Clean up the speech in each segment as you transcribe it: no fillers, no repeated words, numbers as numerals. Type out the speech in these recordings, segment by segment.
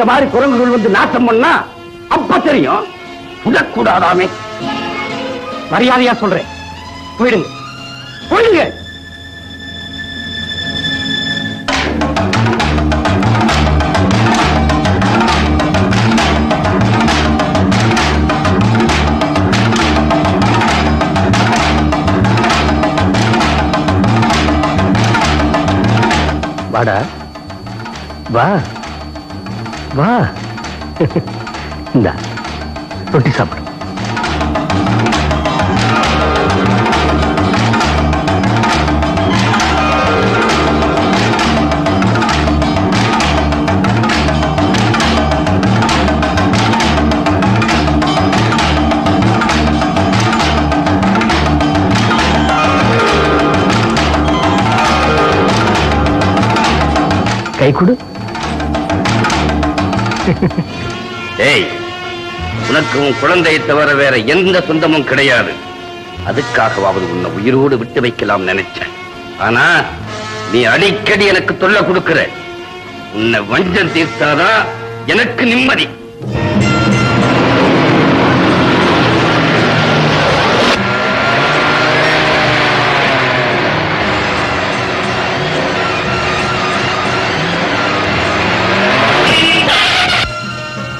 இந்த மாதிரி குரங்குகள் வந்து நாசம் பண்ணா அப்ப தெரியும். விடக்கூடாதாமே. மரியாதையா சொல்றேன், போயிடுங்க போயிடுங்க. வாடா வா வா. இந்தா ரொட்டி சாப்பிடு. கை கொடு. ஏய், உனக்கு உன் குழந்தையை தவிர வேற எந்த சொந்தமும் கிடையாது. அதுக்காகவாவது உன்னை உயிரோடு விட்டு வைக்கலாம் நினைச்சேன். ஆனா நீ அடிக்கடி எனக்கு தொல்லை கொடுக்கிற. உன்னை வஞ்சம் தீர்த்தாதான் எனக்கு நிம்மதி.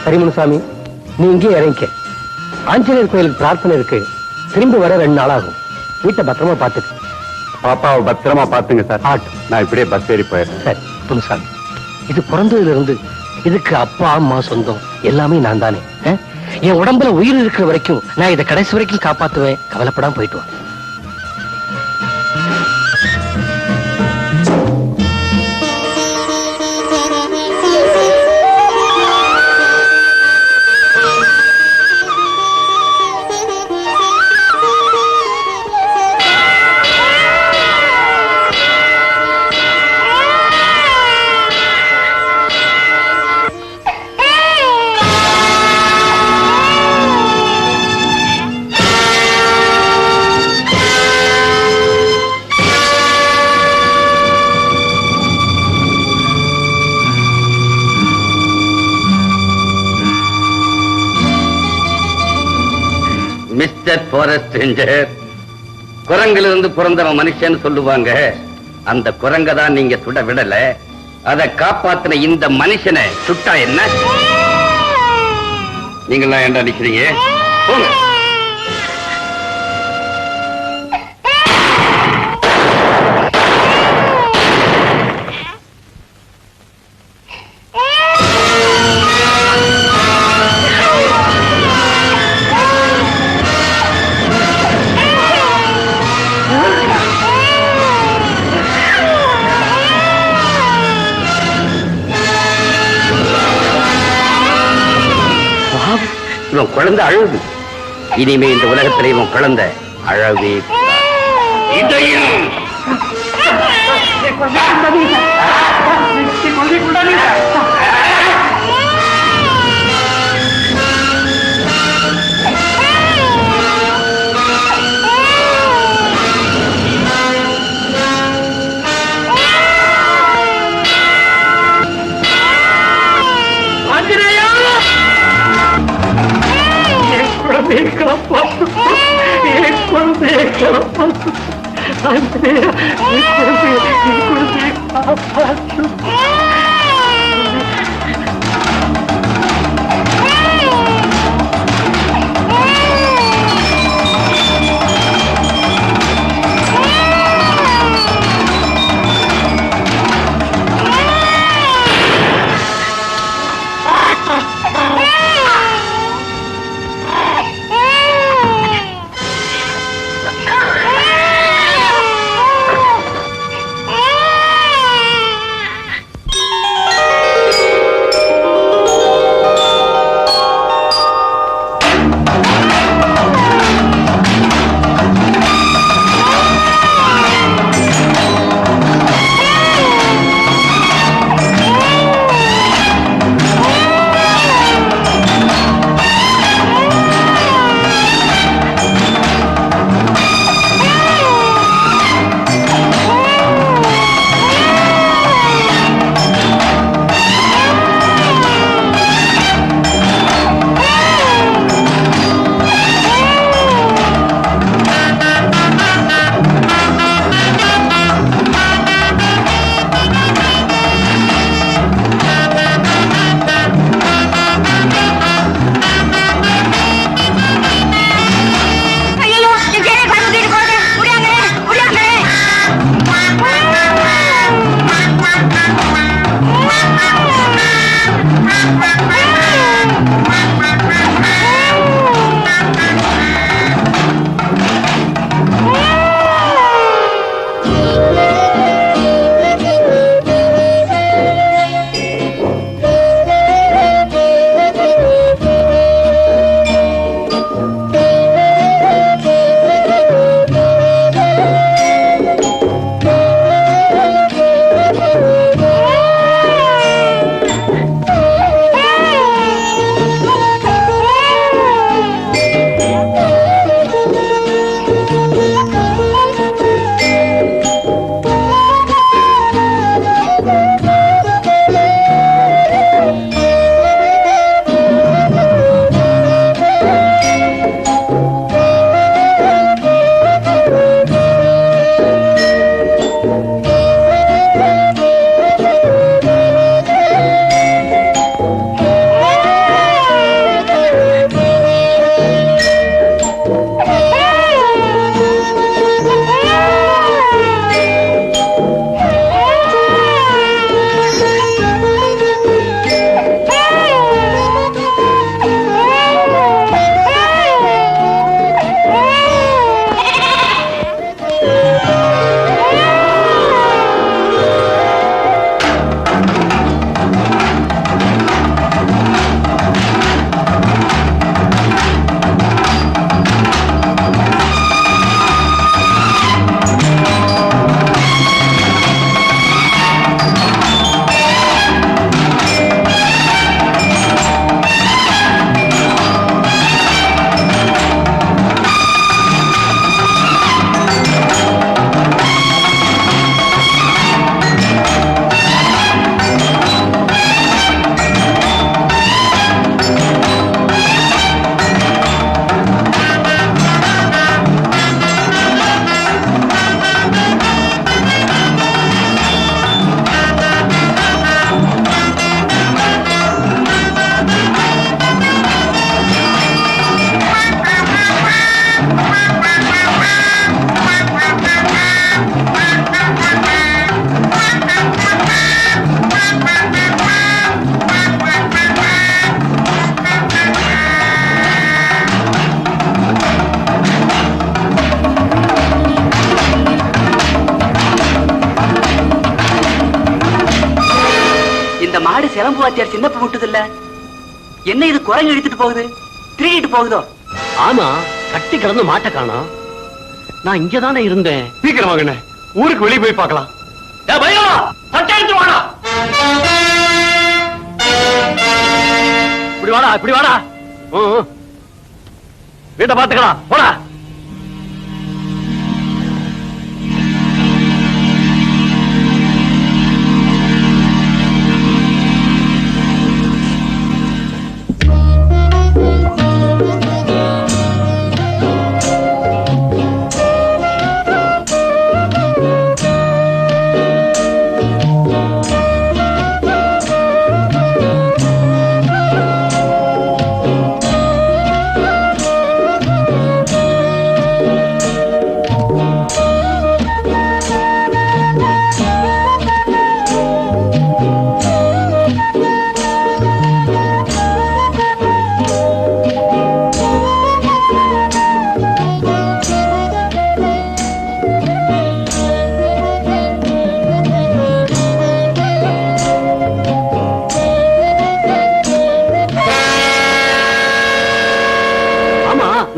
கரிமுனுசாமி, நீ இங்கே இறங்கிக்க. ஆஞ்சநேயர் கோயிலுக்கு பிரார்த்தனை இருக்கு. திரும்பி வர 2 நாள் ஆகும். வீட்டை பத்திரமா பாத்துக்க. பாப்பாவை பத்திரமா பாத்துங்க சார். நான் இப்படியே பஸ் ஏறி போயிடுறேன். சரி முனுசாமி, இது பிறந்ததுல இருந்து இதுக்கு அப்பா அம்மா சொந்தம் எல்லாமே நான் தானே. என் உடம்புல உயிர் இருக்கிற வரைக்கும் நான் இதை கடைசி வரைக்கும் காப்பாத்துவேன். கவலைப்படாம போயிட்டு வா. மிஸ்டர் ஃபாரஸ்ட் ரேஞ்சர், குரங்கிலிருந்து பிறந்தவன் மனுஷன்னு சொல்லுவாங்க. அந்த குரங்க தான் நீங்க சுட விடல. அதை காப்பாத்தின இந்த மனுஷனை சுட்டா என்ன? நீங்களாம் ஏன்டா நிக்கிறீங்க? போங்க. இவன் குழந்தை அழுது. இனிமே இந்த உலகத்திலே இவன் குழந்தை அழவே இதையும் சிலம்பு வாத்தியார் சின்னப்பு விட்டது இல்ல? என்ன இது குரங்கு எடுத்துட்டு போகுது, திருடிட்டு போகுதோ? ஆமா, கட்டி கிடந்து மாட்ட காணோம். நான் இங்கதானே இருந்தேன். சீக்கிரம் வாங்கண்ணே, ஊருக்கு வெளியே போய் பார்க்கலாம். இப்படி வாடா, இப்படி வாடா. வீட்டை பாத்துக்கலாம், போடா.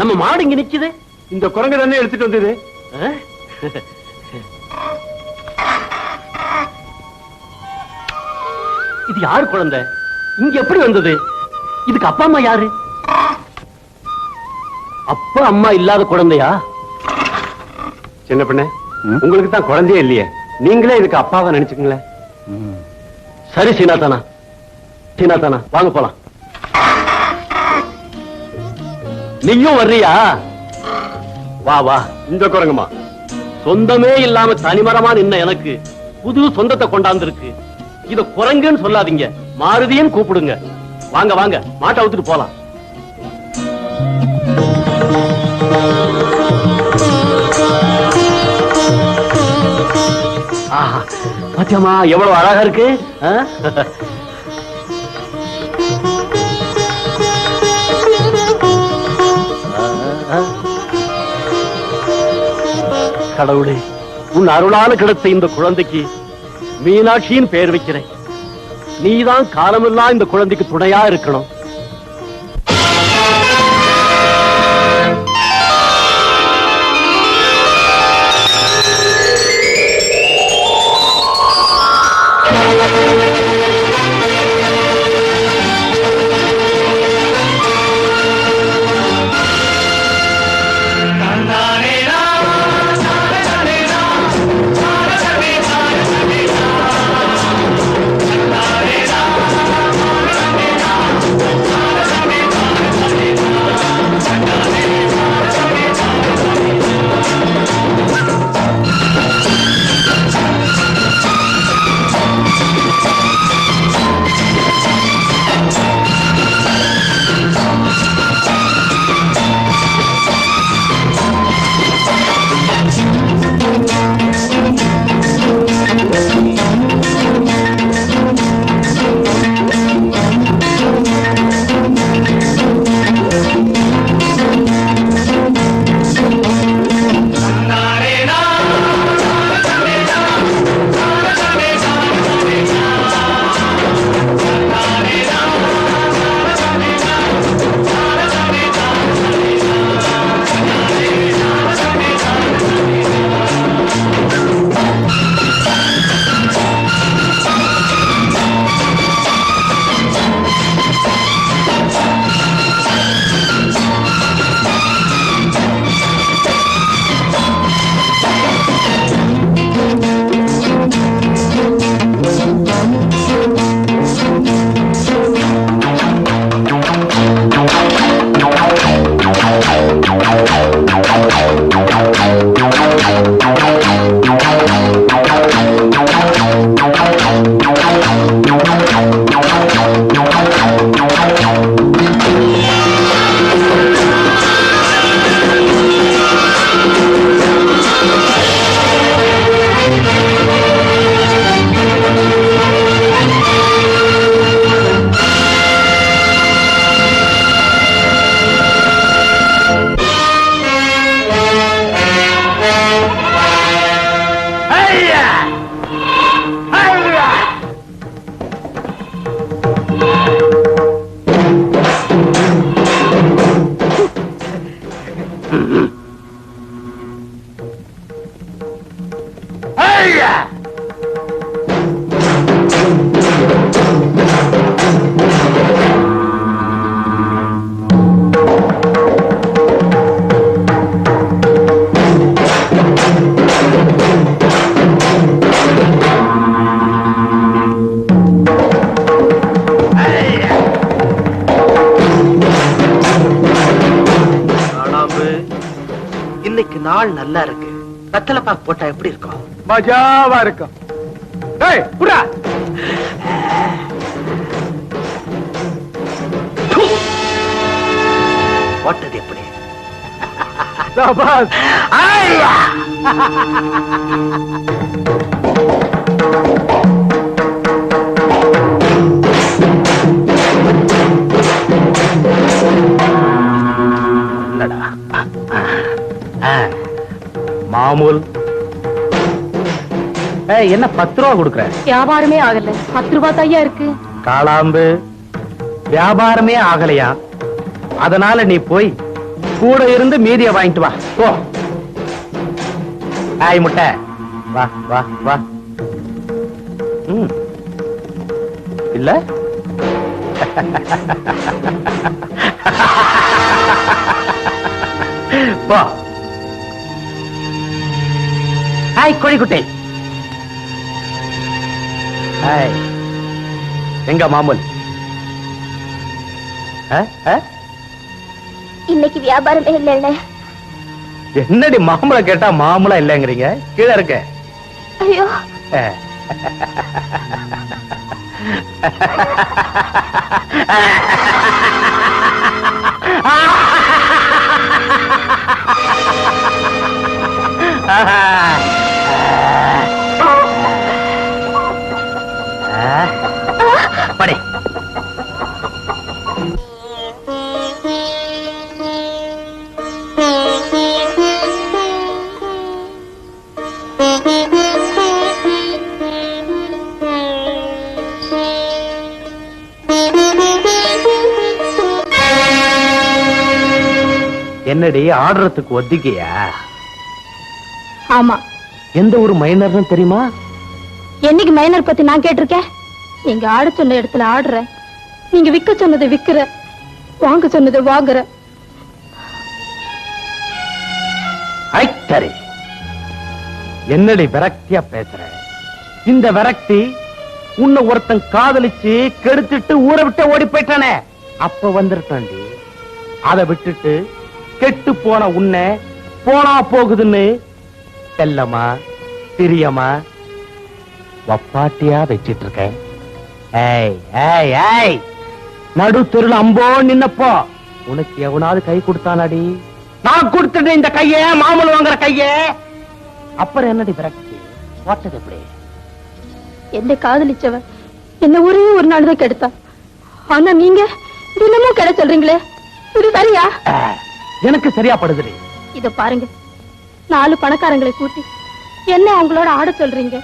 நம்ம மாடு இங்க நிக்குது. இந்த குரங்கு தானே எடுத்துட்டு வந்தது. இது யாரு குழந்தை? இங்க எப்படி வந்தது? இதுக்கு அப்பா அம்மா யாரு? அப்பா அம்மா இல்லாத குழந்தையா? சின்ன பண்ண, உங்களுக்கு தான் குழந்தையே இல்லையே, நீங்களே இதுக்கு அப்பாவை நினைச்சுக்கங்களேன். சரி சீனாதானா, சீனாதானா, வாங்க போலாம். நீயும் வர்றியா? வா வா. இந்த குரங்குமா? சொந்தமே இல்லாம தனிமரமா நின்ன எனக்கு புது சொந்தத்தை கொண்டாந்துருக்கு. இத குரங்குன்னு சொல்லாதீங்க, மாருதின்னு கூப்பிடுங்க. வாங்க வாங்க, மாட்டை அவுத்துட்டு போலாம். பாத்தியம்மா எவ்வளவு அழகா இருக்கு. கடவுளே, உன் அருளால கிடைத்த இந்த குழந்தைக்கு மீனாட்சியின் பெயர் வைக்கிறேன். நீதான் காலமெல்லாம் இந்த குழந்தைக்கு துணையா இருக்கணும். நாள் நல்லா இருக்கு. வெத்தலை பாக்கு போட்டா எப்படி இருக்கும்? மஜாவா இருக்கும். ஏய் புடா. போட்டது எப்படி? சபாஸ். ஐயா! மாமூல். என்ன 10 ரூபா கொடுக்குற? வியாபாரமே ஆகல. 10 ரூபாய் தையா இருக்கு. காளாம்பு வியாபாரமே ஆகலையா? அதனால நீ போய் கூட இருந்து மீதிய வாங்கிட்டு வா. போ. ஆய் முட்டை வா வா வா. இல்ல போ. ஹாய் கோழிக்குட்டை. ஹாய். எங்க மாமூல்? இன்னைக்கு வியாபாரமே இல்ல. என்னடி மாம்பழம் கேட்டா மாம்பழம் இல்லைங்கிறீங்க? கீழே இருக்க. ஐயோ. படி. என்னடி ஆடுறதுக்கு ஒத்திக்கையா? ஆமா. எந்த ஒரு மைனர்னு தெரியுமா? என்னைக்கு மைனர் பத்தி நான் கேட்டிருக்கேன்? நீங்க ஆட சொன்ன இடத்துல ஆடுற, நீங்க விக்க சொன்னதை விக்கிற, வாங்க சொன்னதை வாங்குற. சரி, என்னடி விரக்தியா பேசுற? இந்த விரக்தி உன்னை ஒருத்தன் காதலிச்சு கெடுத்துட்டு ஊரை விட்டு ஓடி போயிட்டானே, அப்ப வந்திருக்காண்டி. அதை விட்டுட்டு கெட்டு போன உன்னை போனா போகுதுன்னு செல்லமா பிரியமா வப்பாட்டியா வச்சிட்டு இருக்கேன். ஏய் ஏய் ஏய், நடு தெருல அம்போ நின்னப்போ உனக்கு எவனாவது கை கொடுத்தானடி? நான் கொடுத்துட்டு இந்த கைய மாமூல் வாங்குற கைய. அப்புறம் என்னடி விரக்தி? போட்டது எப்படி? என்னை காதலிச்சவ என்ன ஒரே ஒரு நாள் தான் கெடுத்தா. ஆனா நீங்க தினமும் கெட சொல்றீங்களே, இது சரியா? எனக்கு சரியா படுதுடி. இத பாருங்க, 4 பணக்காரங்களை கூட்டி என்ன அவங்களோட ஆட சொல்றீங்க.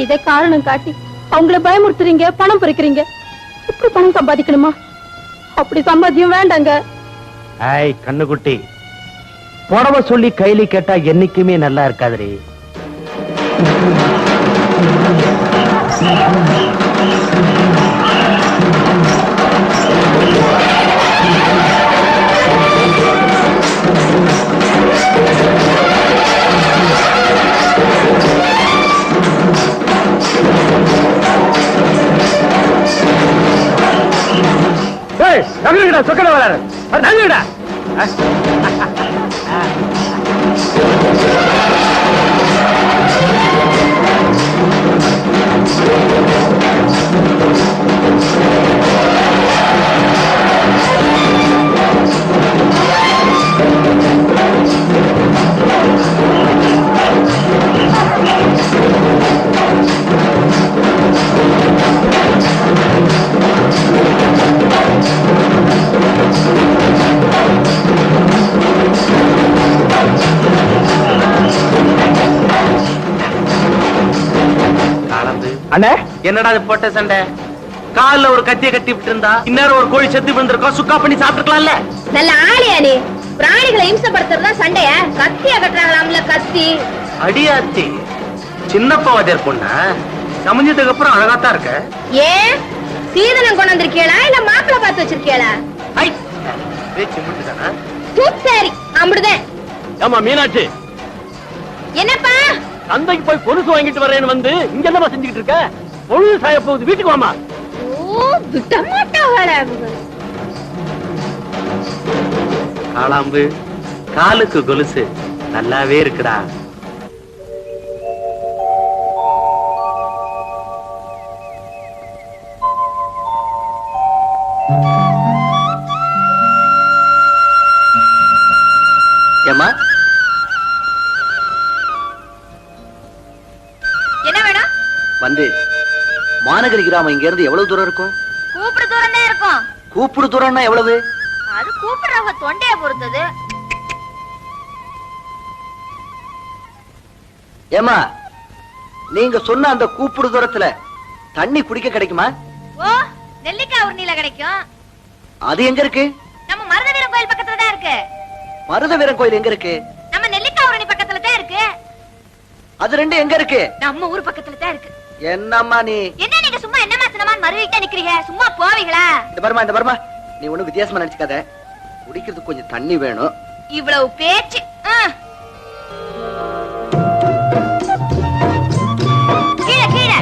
இதை காரணம் காட்டி அவங்கள பயமுறுத்துறீங்க, பணம் பறிக்கிறீங்க. இப்படி பணம் சம்பாதிக்கணுமா? அப்படி சம்பாத்தியம் வேண்டாங்க. ஐய் கண்ணுக்குட்டி, புடவை சொல்லி கைலி கேட்டா என்னைக்குமே நல்லா இருக்காதுடி. சொக்கட வராரு. அண்ணே, என்னடா இது போட்ட சண்டை? கால்ல ஒரு கத்திய கட்டி விட்டு இருந்தா இன்னொரு ஒரு கோழி செத்து விழுந்திருக்கோம். சுக்கா பண்ணி சாப்பிட்டுக்கலாம்ல. நல்ல ஆளியா நீ? பிராணிகளை இம்சப்படுத்துறதா சண்டைய? கத்தியா கட்டுறாங்களாம்ல கத்தி. அடியாத்தி, சின்னப்பா வாத்தியார் பொண்ணா? சமைஞ்சதுக்கு அப்புறம் அழகாத்தான் இருக்க. ஏன் சீதனம் கொண்டு வந்திருக்கீங்களா இல்ல மாப்பிள்ள பார்த்து வச்சிருக்கீங்களா? பேச்சு முடிச்சுதானா? சரி, அம்புடுதேன். ஆமா மீனாட்சி, என்னப்பா? சந்தைக்கு போய் கொலுசு வாங்கிட்டு வரேன்னு வந்து இங்க என்னமா செஞ்சுக்கிட்டு இருக்க? பொழுது சாய போகுது, வீட்டுக்கு வாமா. ஓ, விட்ட மாட்டாங்களே. காளாம்பு, காலுக்கு கொலுசு, நல்லாவே இருக்குடா. ஏம்மா என்ன வேணும்? வந்து மாநகரி கிராமம் இங்க இருந்து எவ்வளவு தூரம் இருக்கும்? கூப்பிடு தூரம் தான் இருக்கும். கூப்பிடு தூரம்னா எவ்வளவு? அது கூப்பிடுறவங்க தொண்டைய பொறுத்தது. ஏமா நீங்க சொன்ன அந்த கூப்பிடு தூரத்துல தண்ணி குடிக்க கிடைக்குமா? ஓ, நெல்லிக்காய் உருணில கிடைக்கும். அது எங்க இருக்கு? நம்ம மருதவீரன் கோயில் பக்கத்துல தான் இருக்கு. மருதவீரன் கோயில் எங்க இருக்கு? நம்ம நெல்லிக்காய் உருணி பக்கத்துல தான் இருக்கு. அது ரெண்டு எங்க இருக்கு? நம்ம ஊர் பக்கத்துல தான் இருக்கு. என்னம்மா நீ? என்ன நீங்க சும்மா என்னமா சின்னமான் மருவிட்டே நிக்கிறீங்க? சும்மா போவீங்களா? இந்த பர்மா நீ ஒண்ணு வித்தியாசமா நினைச்சுக்காத. குடிக்கிறதுக்கு கொஞ்சம் தண்ணி வேணும். இவ்வளவு பேச்சு. கீழே கீழே.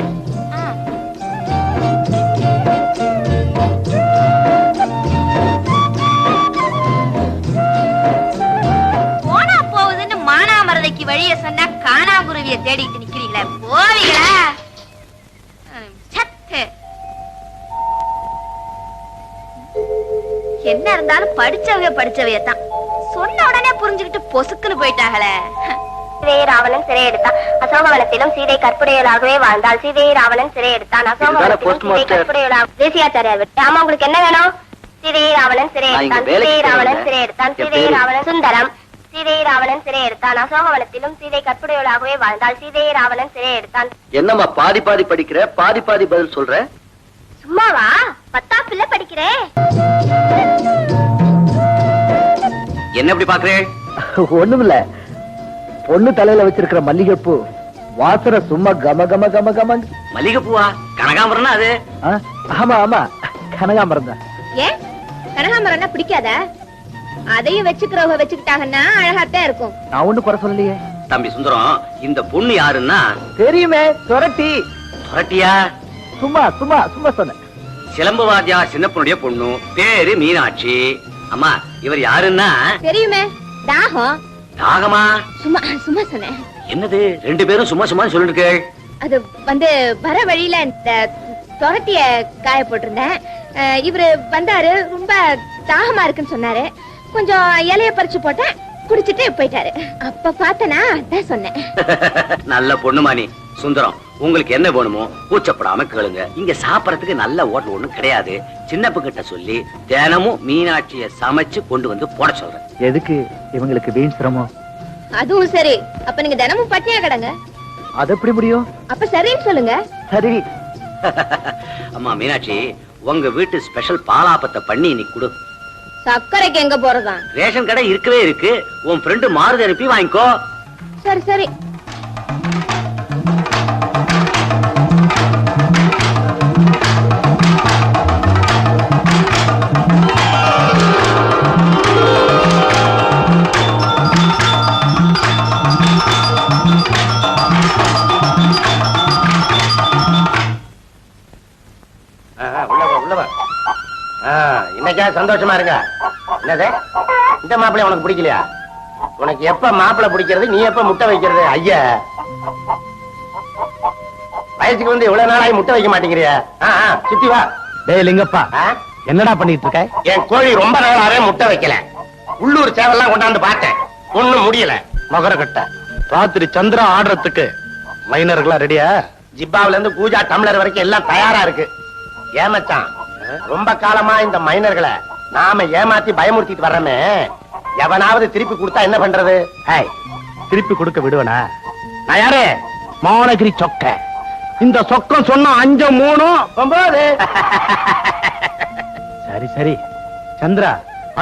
போனா போகுதுன்னு மானாமரதைக்கு வழிய சொன்னா காணாங்குருவிய தேடிட்டு நிக்கிறீங்களே, போவீங்களா? சத்து. என்ன இருந்தாலும் படிச்சவையத்தான். சொன்ன உடனே புரிஞ்சுக்கிட்டு பொசுக்குன்னு போயிட்டாங்களே. சீதையை ராவணன் சிறை எடுத்தான். அசோகவனத்திலும் சீதை கற்புடையலாகவே வாழ்ந்தாள். சீதையை ராவணன் சிறை எடுத்தான். அசோகவனத்திலும் சீதை கற்புடையலாக. தேசியாச்சாரியார் விட்டு. ஆமா, உங்களுக்கு என்ன வேணும்? சீதையை ராவணன் சிறை எடுத்தான். சீதையை ராவணன் சிறை எடுத்தான். சீதையை ராவணன் சுந்தரம். சீதையை ராவணன் சிறை எடுத்தான். அசோகவனத்திலும் சீதை கற்புடையலாகவே வாழ்ந்தாள். சீதையை ராவணன் சிறை எடுத்தான். என்னம்மா பாதி பாதி படிக்கிற, பாதி பாதி பதில் சொல்ற? சும்மாவா? 10ஆம் பிள்ளை படிக்கிறேன். என்ன எப்படி பாக்குறேன்? ஒண்ணுமில்ல, பொண்ணு தலையில வச்சிருக்கிற மல்லிகைப்பூ வாசனை சும்மா கம கம கம கம. மல்லிகைப்பூவா? கனகாம்பரம்னா அது? ஆமா ஆமா, கனகாம்பரம் தான். ஏன் கனகாம்பரம்னா பிடிக்காதா? அதையும் வச்சுக்கிறவங்க வச்சுக்கிட்டாங்கன்னா அழகாத்தான் இருக்கும். நான் ஒண்ணு குறை சொல்லலையே. தம்பி சுந்தரம், இந்த பொண்ணு யாருன்னா? தெரியுமே, துரட்டி. துரட்டியா? சும்மா சும்மா சும்மா சொன்னேன். சிலம்பவாதியா சின்னப்பனுடைய பொண்ணு, பேரு மீனாட்சி. அம்மா, இவர் யாருன்னா? தெரியுமே, தாகம். தாகமா? சும்மா சும்மா சொன்னேன். என்னது ரெண்டு பேரும் சும்மா சும்மா சொல்லிட்டு? அது வந்து வர வழியில இந்த துரட்டிய காய போட்டிருந்தேன். இவரு வந்தாரு, ரொம்ப தாகமா இருக்குன்னு சொன்னாரு. கொஞ்சம் இலைய பறிச்சு போட்டேன், குடிச்சிட்டு போயிட்டாரு. அப்ப பார்த்தனா அதான் சொன்னேன். நல்ல பொண்ணுமானி. சுந்தரம், உங்களுக்கு என்ன வேணுமோ கூச்சப்படாம கேளுங்க. இங்க சாப்பிடறதுக்கு நல்ல ஹோட்டல் ஒண்ணும் கிடையாது. சின்னப்பு கிட்ட சொல்லி தினமும் மீனாட்சிய சமைச்சு கொண்டு வந்து போட சொல்றேன். எதுக்கு இவங்களுக்கு வீண் சிரமம்? அதுவும் சரி. அப்ப நீங்க தினமும் பட்டியா கிடங்க. அது எப்படி முடியும்? அப்ப சரின்னு சொல்லுங்க. சரி. அம்மா மீனாட்சி, உங்க வீட்டு ஸ்பெஷல் பாலாப்பத்தை பண்ணி இன்னைக்கு கொடு. சக்கரைக்கு எங்க போறதா? ரேஷன் கடை இருக்கவே இருக்கு. உன் ஃப்ரெண்டு மாருதி அனுப்பி வாங்கிக்கோ. சரி சரி. இன்னைக்கா சந்தோஷமா இருக்க? என்னது, இந்த மாப்பிள்ளை உனக்கு பிடிக்கலையா? உனக்கு எப்ப மாப்பிள்ளை பிடிக்கிறது, நீ எப்ப முட்டை வைக்கிறது? ஐயா, வயசுக்கு வந்து இவ்வளவு நாளாய் முட்டை வைக்க மாட்டேங்கிறியா? சுத்தி வா. டேய் லிங்கப்பா, என்னடா பண்ணிட்டு இருக்க? என் கோழி ரொம்ப நாளாவே முட்டை வைக்கல. உள்ளூர் சேவல்லாம் கொண்டாந்து பார்த்தேன், ஒண்ணும் முடியல. மகரக்கட்ட ராத்திரி சந்திரா ஆடுறதுக்கு மைனர்களா ரெடியா? ஜிப்பாவில இருந்து பூஜா டம்ளர் வரைக்கும் எல்லாம் தயாரா இருக்கு. ஏமாச்சான், ரொம்ப காலமா இந்த மைனர்களை நாம ஏமாத்தி பயமுறுத்திட்டு வர்றமே, எவனாவது திருப்பி கொடுத்தா என்ன பண்றது? திருப்பி கொடுக்க விடுவனா? நான் யாரு? மானகிரி சொக்க. இந்த சொக்கம் சொன்ன 5 3 9. சரி சரி சந்திரா,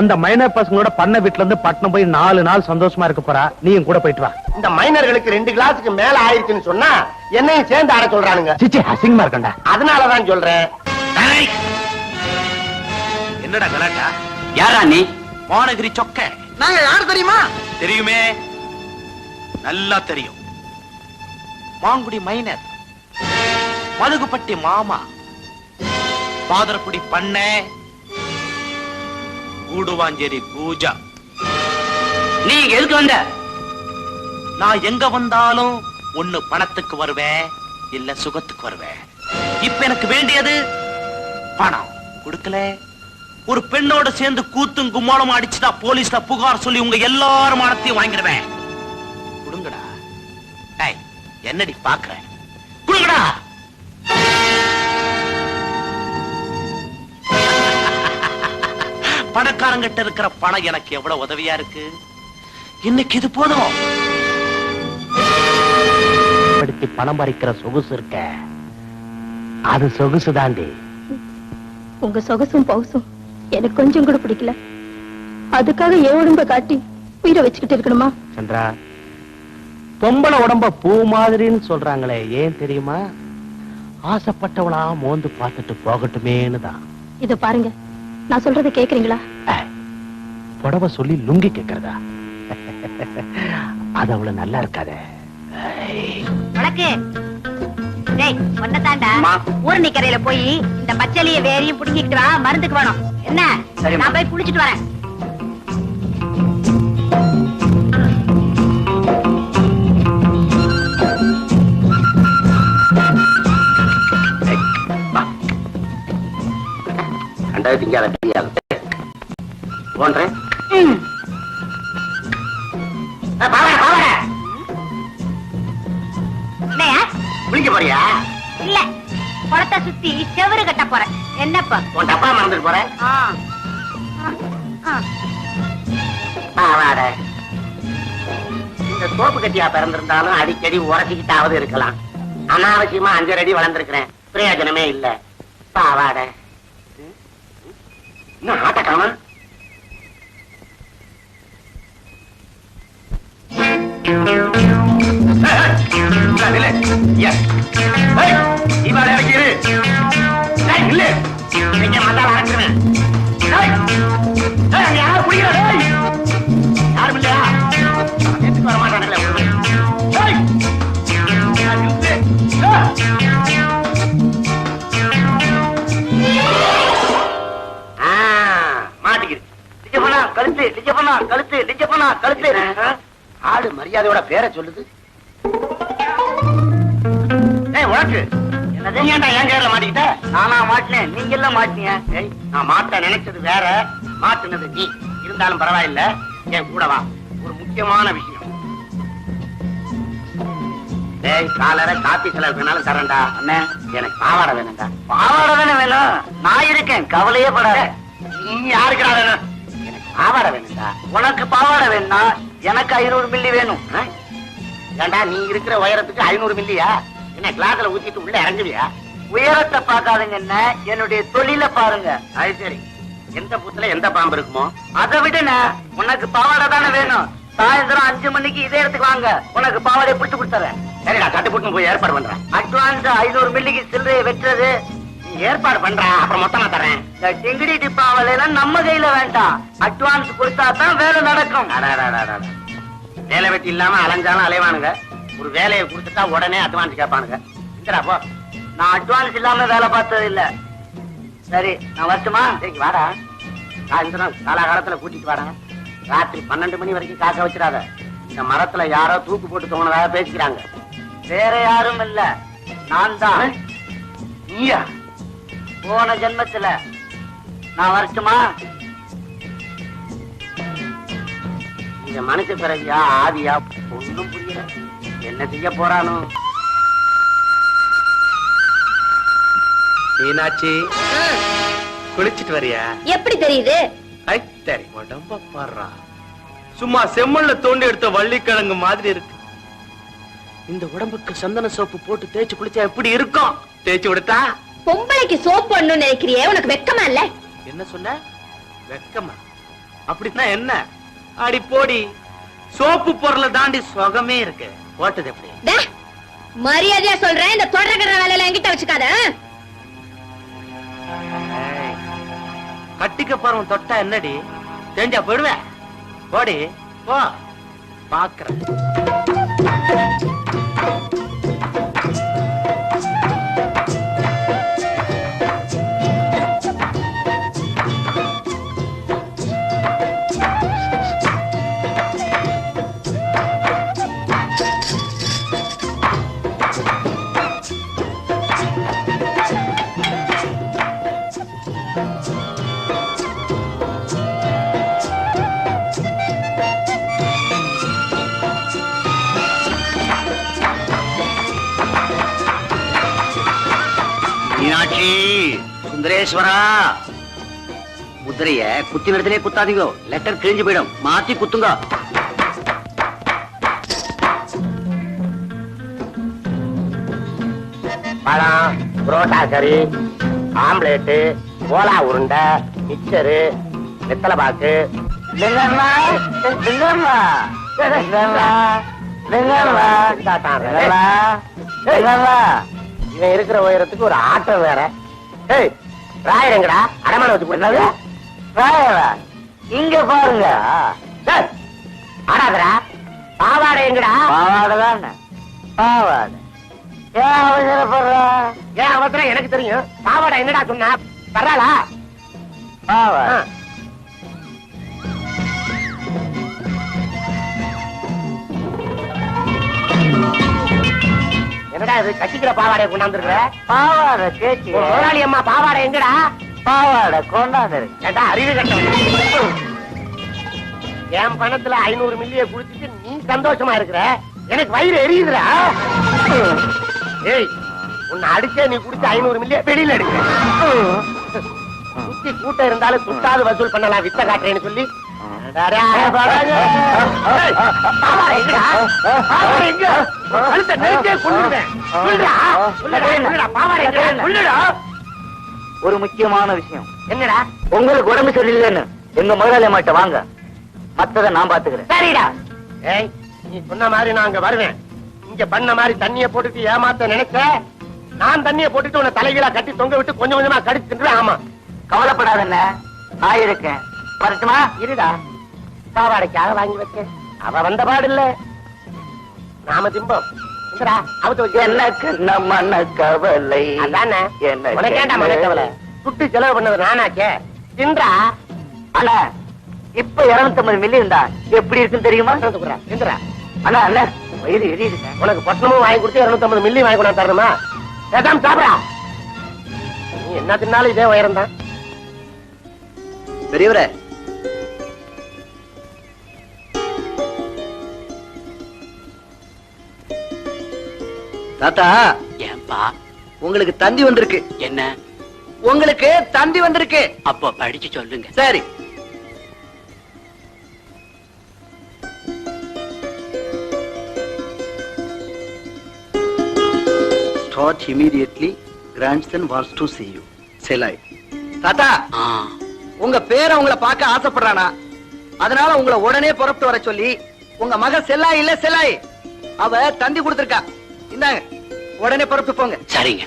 அந்த மைனர் பசங்களோட பண்ண வீட்டுல இருந்து பட்டணம் போய் 4 நாள் சந்தோஷமா இருக்க போறா. நீயும் கூட போயிட்டு வா. இந்த மைனர்களுக்கு 2 கிளாஸுக்கு மேல ஆயிருச்சுன்னு சொன்னா என்னையும் சேர்ந்து ஆட சொல்றானுங்க. சிச்சி, அசிங்கமா இருக்கண்டா. அதனாலதான் சொல்றேன். என்னடா கலாட்டா? யாரா நீ? மாநகரி சொக்க. நாங்க யாரு தெரியுமா? தெரியுமே, நல்லா தெரியும். மாங்குடி மைனர், மதுகுப்பட்டி மாமா, பாதரக்குடி பண்ண, கூடுவாஞ்சேரி பூஜா. நீ எதுக்கு வந்த? நான் எங்க வந்தாலும் ஒண்ணு பணத்துக்கு வருவேன், இல்ல சுகத்துக்கு வருவேன். இப்ப எனக்கு வேண்டியது பணம். கொடுக்கல, ஒரு பெண்ணோட சேர்ந்து கூத்தும் கும்மாளம் அடிச்சுட்டா போலீஸ்ல புகார் சொல்லி உங்க எல்லாரும் மானத்தையும் வாங்கிடுவேன். கொடுங்கடா. ஏய், என்னடி பாக்குறேன்? கொடுங்கடா. பணக்காரங்கிட்ட இருக்கிற பணம் எனக்கு எவ்வளவு உதவியா இருக்கு. இன்னைக்கு இது போதும். படுத்தி பணம் பறிக்கிற சொகுசு இருக்க, அது சொகுசு தாண்டி. உங்க சொகசும் பவுசும் எனக்கு கொஞ்சம் கூட பிடிக்கல. அதுக்காக என் உடம்ப காட்டி உயிரை வச்சுக்கிட்டு இருக்கணுமா? சந்திரா, பொம்பளை உடம்ப பூ மாதிரின்னு சொல்றாங்களே, ஏன் தெரியுமா? ஆசைப்பட்டவளா மோந்து பார்த்துட்டு போகட்டுமேன்னு தான். இத பாருங்க, நான் சொல்றதை கேக்குறீங்களா? புடவை சொல்லி லுங்கி கேக்குறதா? அது அவ்வளவு நல்லா இருக்காதே. உனக்கு ஒன்னதாண்டா ஊரணி கரையில போய் இந்த பச்சளிய வேறையும் புடிங்கிட்டு வா, மருந்துக்கு வேணும். என்ன? நான் போய் குளிச்சிட்டு வரேன். கண்டது திங்காத போன்றேன். குளிக்க போறியா? இல்ல, குளத்தை சுத்தி செவரு கட்ட போறேன். என்னப்பா? உன் டப்பா மறந்துட்டு போறேன். இந்த சோப்பு கட்டியா பிறந்திருந்தாலும் அடிக்கடி உரசிக்கிட்டாவது இருக்கலாம். அனாவசியமா 5 அடி வளர்ந்திருக்கிறேன், பிரயோஜனமே இல்ல. பாவாட இன்னும் ஆட்டக்காம. ஆடு மரியாதையோட பேரை சொல்லுது. உனக்கு என்னது? ஏன்டா என் பேர்ல மாட்டிக்கிட்ட? நானா மாட்டினேன், நீங்க எல்லாம் மாட்டினீங்க. நான் மாட்ட நினைச்சது வேற, மாட்டினது நீ. இருந்தாலும் பரவாயில்ல, என் கூட வா. ஒரு முக்கியமான விஷயம். காலரை காப்பி செலவு வேணாலும் தரேன்டா. அண்ணே, எனக்கு பாவாடை வேணும்டா. பாவாடை தானே வேணும்? நான் இருக்கேன், கவலையே படாத. நீ யாருக்குடா வேணும்? எனக்கு பாவாடை வேணும்டா. உனக்கு பாவாடை வேணும்னா எனக்கு 500 மில்லி வேணும். ஏண்டா, நீ இருக்கிற உயரத்துக்கு 500 மில்லியா? என்ன கிளாஸ்ல ஊத்திட்டு உள்ள இறங்குவியா? உயரத்தை பாக்காதுங்க, என்ன என்னுடைய தொழில பாருங்க. அது சரி, எந்த புத்துல எந்த பாம்பு இருக்குமோ அதை விட உனக்கு பாவாடை தானே வேணும். சாயந்தரம் 5 மணிக்கு இதே இடத்துக்கு வாங்க, உனக்கு பாவாடை பிடிச்சு கொடுத்துறேன். சரிடா, கட்டு போட்டு போய் ஏற்பாடு பண்றேன். அட்வான்ஸ் 500 மில்லிக்கு சில்லறையை வெட்டுறது நீ ஏற்பாடு பண்ற, அப்புறம் மொத்தமா தரேன். இந்த டிங்கிடி டிப்பாவல நம்ம கையில வேண்டாம், அட்வான்ஸ் கொடுத்தா தான் வேலை நடக்கும். வேலை வெட்டி இல்லாம அலைஞ்சாலும் அலைவானுங்க. ஒரு வேலையை கொடுத்துட்டா உடனே அட்வான்ஸ் கேட்பானுங்க. போ, நான் அட்வான்ஸ் இல்லாம வேலை பார்த்தது இல்ல. சரி, நான் வரட்டுமா? சரி, வாடா. சாயந்தரம் காலகாலத்துல கூட்டிட்டு வாடா. ராத்திரி 12 மணி வரைக்கும் காக்க வச்சிடாத. இந்த மரத்துல யாரோ தூக்கு போட்டு தோணுதாக பேசிக்கிறாங்க. வேற யாரும் இல்ல, நான் தான். நீயா? போன ஜென்மத்துல. நான் வரட்டுமா? இந்த மனுஷ பிறவியா ஆதியா ஒண்ணும் புரியல. என்ன செய்ய போறானோ? மீனாட்சி, குளிச்சிட்டு வரியா? எப்படி தெரியுது? சரி, உடம்ப பாடுறா. சும்மா செம்மண்ல தோண்டி எடுத்த வள்ளிக்கிழங்கு மாதிரி இருக்கு. இந்த உடம்புக்கு சந்தன சோப்பு போட்டு தேய்ச்சு குளிச்சா எப்படி இருக்கும்? தேய்ச்சு விடுத்தா? பொம்பளைக்கு சோப்பு ஒண்ணு நினைக்கிறியே, உனக்கு வெக்கமா இல்ல? என்ன சொன்ன? வெக்கமா? அப்படின்னா என்ன? அடி போடி, சோப்பு பொருளை தாண்டி சுகமே இருக்கு. போட்டது எப்படி? மரியாதையா சொல்றேன், இந்த தொடர்கிற வேலையில என்கிட்ட வச்சுக்காத. கட்டிக்க போறவன் தொட்டா என்னடி தெரிஞ்சா போயிடுவேன். போடி போ, பாக்குறேன். சுந்தரேஸ்வரா, குதிரைய குத்தி இடத்திலே குத்தாதீங்க, லெட்டர் கிழிஞ்சு போயிடும், மாத்தி குத்துங்க. பழம், புரோட்டா கறி, ஆம்லேட்டு, கோலா உருண்டை, மிக்சரு, வெத்தலை பாக்கு. இவன் இருக்கிற உயரத்துக்கு ஒரு ஆட்டம் வேற. ஏய், ராயர் எங்கடா? அடமான வச்சு போயிடாது. இங்க பாருங்க. ஆடாதரா, பாவாடை எங்கடா? பாவாடைதான். பாவாடை ஏன் அவசரப்படுற? ஏன் அவசரம் எனக்கு தெரியும். பாவாடை என்னடா சொன்னா? வர்றாளா? பாவாடை என்னடா இது? கட்டிக்கிற பாவாடையை கொண்டாந்துருக்க? பாவாடை கேட்சி. முதலாளி அம்மா பாவாடை எங்கடா? பாவாடை கொண்டாந்துருக்கு. ஏண்டா அறிவு கட்டவன், என் பணத்துல 500 மில்லிய குடிச்சிட்டு நீ சந்தோஷமா இருக்கிற, எனக்கு வயிறு எரியுதுடா. ஏய், உன்னை அடிச்சே நீ குடிச்ச 500 மில்லிய வெளியில எடுக்க. சுத்தி கூட்டம் இருந்தாலும் சுத்தாது வசூல் பண்ணலாம் வித்த காட்டுறேன்னு சொல்லி. ஒரு முக்கியமான விஷயம். என்னடா? உங்களுக்கு உடம்பு சரியில்லைன்னு எங்க முதலாளி அம்மாட்ட வாங்க, மத்தத நான் பாத்துக்கிறேன். சரிடா. ஏய், நீ சொன்ன மாதிரி நான் அங்க வருவேன். இங்க பண்ண மாதிரி தண்ணிய போட்டுட்டு ஏமாத்த நினைச்ச, நான் தண்ணிய போட்டுட்டு உன்னை தலைகீழா கட்டி தொங்க விட்டு கொஞ்சம் கொஞ்சமா கடிச்சு தின்றுவேன். ஆமா, கவலைப்படாதண்ண, நான் இருக்கேன். வரட்டுமா? இருடா, பாவாடைக்காக வாங்கி வச்சேன். அவ வந்த பாடு இல்ல, நாம திம்போம். எனக்கு நம்ம கவலை. அதானே உனக்கேண்டா மனக்கவலை? சுட்டு செலவு பண்ணது நானாச்சே. தின்றா. அண்ணா, இப்ப 250 மில்லியன் தான் எப்படி இருக்குன்னு தெரியுமா? தின்றா. அண்ணா அண்ணா, வயிறு எரியுதுங்க. உனக்கு பட்டணமும் வாங்கி கொடுத்து 250 மில்லி வாங்கி கொண்டாந்து தரணுமா? பேசாம சாப்பிடா. நீ என்ன தின்னாலும் இதே உயரம் தான். பெரியவரே, தாத்தா. ஏன்பா? உங்களுக்கு தந்தி வந்திருக்கு. என்ன? உங்களுக்கு தந்தி வந்திருக்கு. அப்போ படிச்சு சொல்லுங்க. சரி. Start immediately. Grandson wants to see you. Selai. தாத்தா, உங்க பேரை உங்களை பார்க்க ஆசைப்படுறானா, அதனால உங்களை உடனே புறப்பட்டு வர சொல்லி உங்க மக செல்லாய் இல்ல செல்லாய் அவ தந்தி கொடுத்திருக்கா. இந்தாங்க, உடனே புறப்பட்டு போங்க. சரிங்க.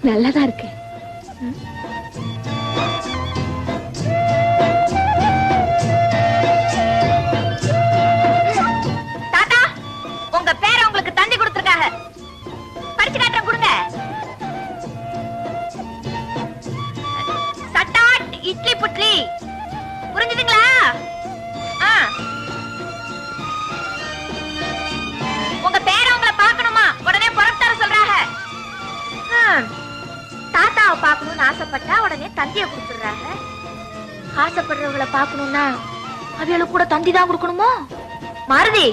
நல்லதா இருக்கு. தாத்தா, உங்க பேரை உங்களுக்கு தந்தி கொடுத்திருக்காங்க. படிச்சு காட்டுறேன், கொடுங்க. சட்டாட் இட்லி புட்லி. புரிஞ்சுதுங்களா? உங்க பேரை உங்களை பார்க்கணுமா? உடனே புறப்பட்டு சொல்றாங்க. தாத்தாவை பார்க்கணும்னு ஆசைப்பட்டா உடனே தந்திய கொடுத்துடுறாங்க. ஆசைப்படுறவங்களை பார்க்கணும்னா அவைகளுக்கு கூட தந்தி தான் கொடுக்கணுமோ? மாருதி,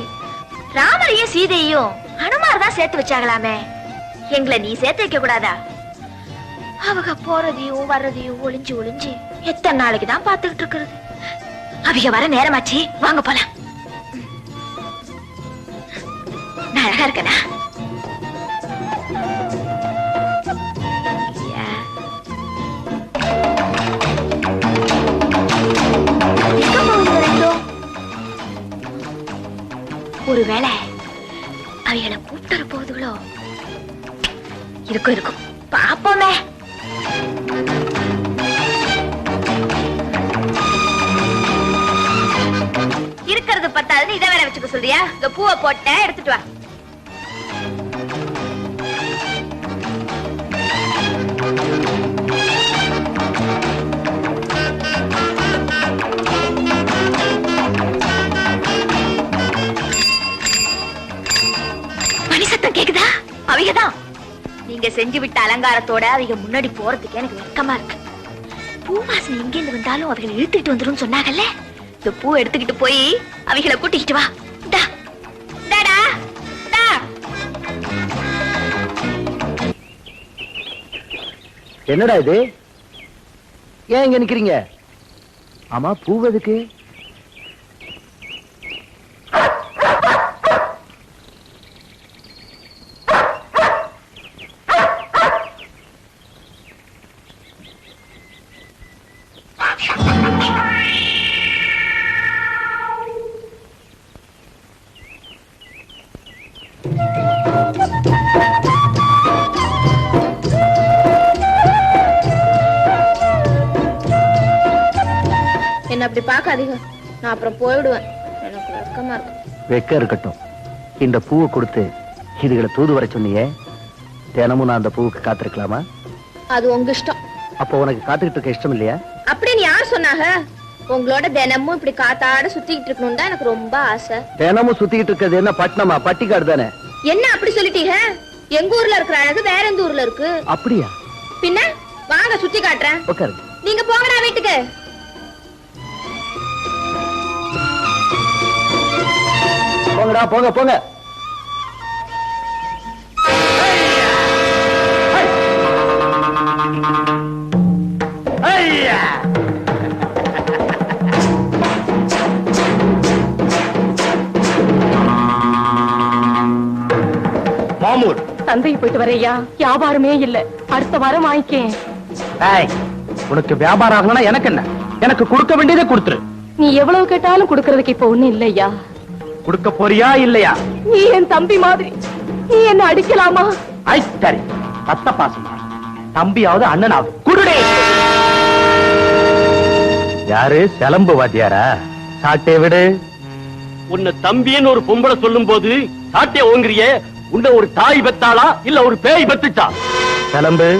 ராமரையும் சீதையும் ஹனுமார் தான் சேர்த்து வச்சாங்களாமே, எங்களை நீ சேர்த்து வைக்க கூடாதா? அவங்க போறதையும் வர்றதையும் ஒளிஞ்சு ஒளிஞ்சு எத்தனை நாளைக்கு தான் பார்த்துக்கிட்டு இருக்கிறது? அவங்க வர நேரமாச்சு, வாங்க போலாம். நான் அழகா இருக்கனா? ஒருவேளை அவைகளை கூப்பிட்டு போகுதுகளோ? இருக்கும் இருக்கும், பாப்போமே. இருக்கிறது பத்தாது, இதை வேற வச்சுக்க சொல்றியா? இந்த பூவை போட்ட எடுத்துட்டு வா. மணி சத்தம் கேக்குதா? அவைகதான். நீங்க செஞ்சு விட்ட அலங்காரத்தோட அவங்க முன்னாடி போறதுக்கு எனக்கு வெக்கமா இருக்கு. பூவாசனை எங்கிருந்து வந்தாலும் அவைகளை இழுத்துக்கிட்டு வந்துடும் சொன்னாங்கல்ல. இந்த பூ எடுத்துக்கிட்டு போய் அவைகளை கூட்டிக்கிட்டு வா. என்னடா இது? ஏன் இங்க நிக்கிறீங்க? ஆமா, பூ எதுக்கு? என்ன அப்படி பாக்காதீங்க, நான் அப்புறம் போயிடுவேன். எனக்கு வெக்கமா இருக்கு. வெக்க இருக்கட்டும். இந்த பூவை கொடுத்து இதுகளை தூது வர சொன்னீங்க. தினமும் நான் அந்த பூவுக்கு காத்திருக்கலாமா? அது உங்க இஷ்டம். அப்போ உனக்கு காத்துக்கிட்டு இருக்க இஷ்டம் இல்லையா? அப்படின்னு யார் சொன்னாங்க? உங்களோட தினமும் இப்படி காத்தாட சுத்திக்கிட்டு இருக்கணும் தான் எனக்கு ரொம்ப ஆசை. தினமும் சுத்திக்கிட்டு இருக்கிறது என்ன பட்டணமா? பட்டிக்காடு தானே. என்ன அப்படி சொல்லிட்டீங்க? எங்க ஊர்ல இருக்கிற அழகு வேற எந்த ஊர்ல இருக்கு? அப்படியா? பின்ன வாங்க சுத்தி காட்டுறேன். உட்காருங்க. நீங்க போங்கடா வீட்டுக்கு. போங்கடா, போங்க போங்க. மாமூல் சந்தைக்கு போயிட்டு வரையா, வியாபாரமே இல்ல. அடுத்த வாரம் வாங்கிக்கேன். உனக்கு வியாபாரம் ஆகணும்னா எனக்கு என்ன? எனக்கு கொடுக்க வேண்டியதை கொடுத்துரு. நீ எவ்வளவு கேட்டாலும் கொடுக்கறதுக்கு இப்ப ஒண்ணு இல்லையா. கொடுக்க போறியா இல்லையா? நீ என் தம்பி மாதிரி, நீ என்ன அடிக்கலாமா? ஐ சரி, அத்த பாசமா தம்பியாவது அண்ணனாவது குடுடே. யாரு? செலம்பு வாத்தியாரா? சாட்டை விடு. உன்னை தம்பின்னு ஒரு பொம்பளை சொல்லும் போது சாட்டை ஓங்குறியே, உன்னை ஒரு தாய் பெத்தாளா இல்ல ஒரு பேய் பெத்துச்சா? செலம்பு,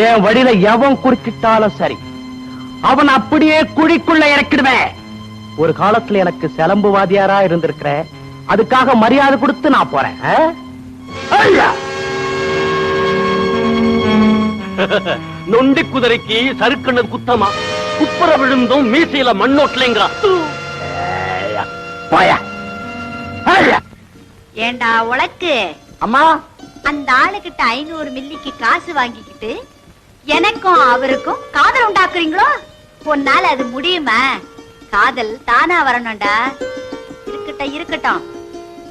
என் வழியில எவன் குறுக்கிட்டாலும் சரி, அவன் அப்படியே குழிக்குள்ள இறக்கிடுவேன். ஒரு காலத்துல எனக்கு செலம்பு வாதியாரா இருந்திருக்கிற, அதுக்காக மரியாதை கொடுத்து நான் போறேன். நொண்டி குதிரைக்கு சறுக்கண்ணது குத்தமா? குப்புற விழுந்தும் மீசையில மண்ணோட்டலைங்கிறா. ஏண்டா உனக்கு அம்மா, அந்த ஆளுகிட்ட 500 மில்லிக்கு காசு வாங்கிக்கிட்டு எனக்கும் அவருக்கும் காதல் உண்டாக்குறீங்களோ? உன்னால அது முடியுமா? காதல் தானா வரணும்டா. இருக்கட்டும் இருக்கட்டும்,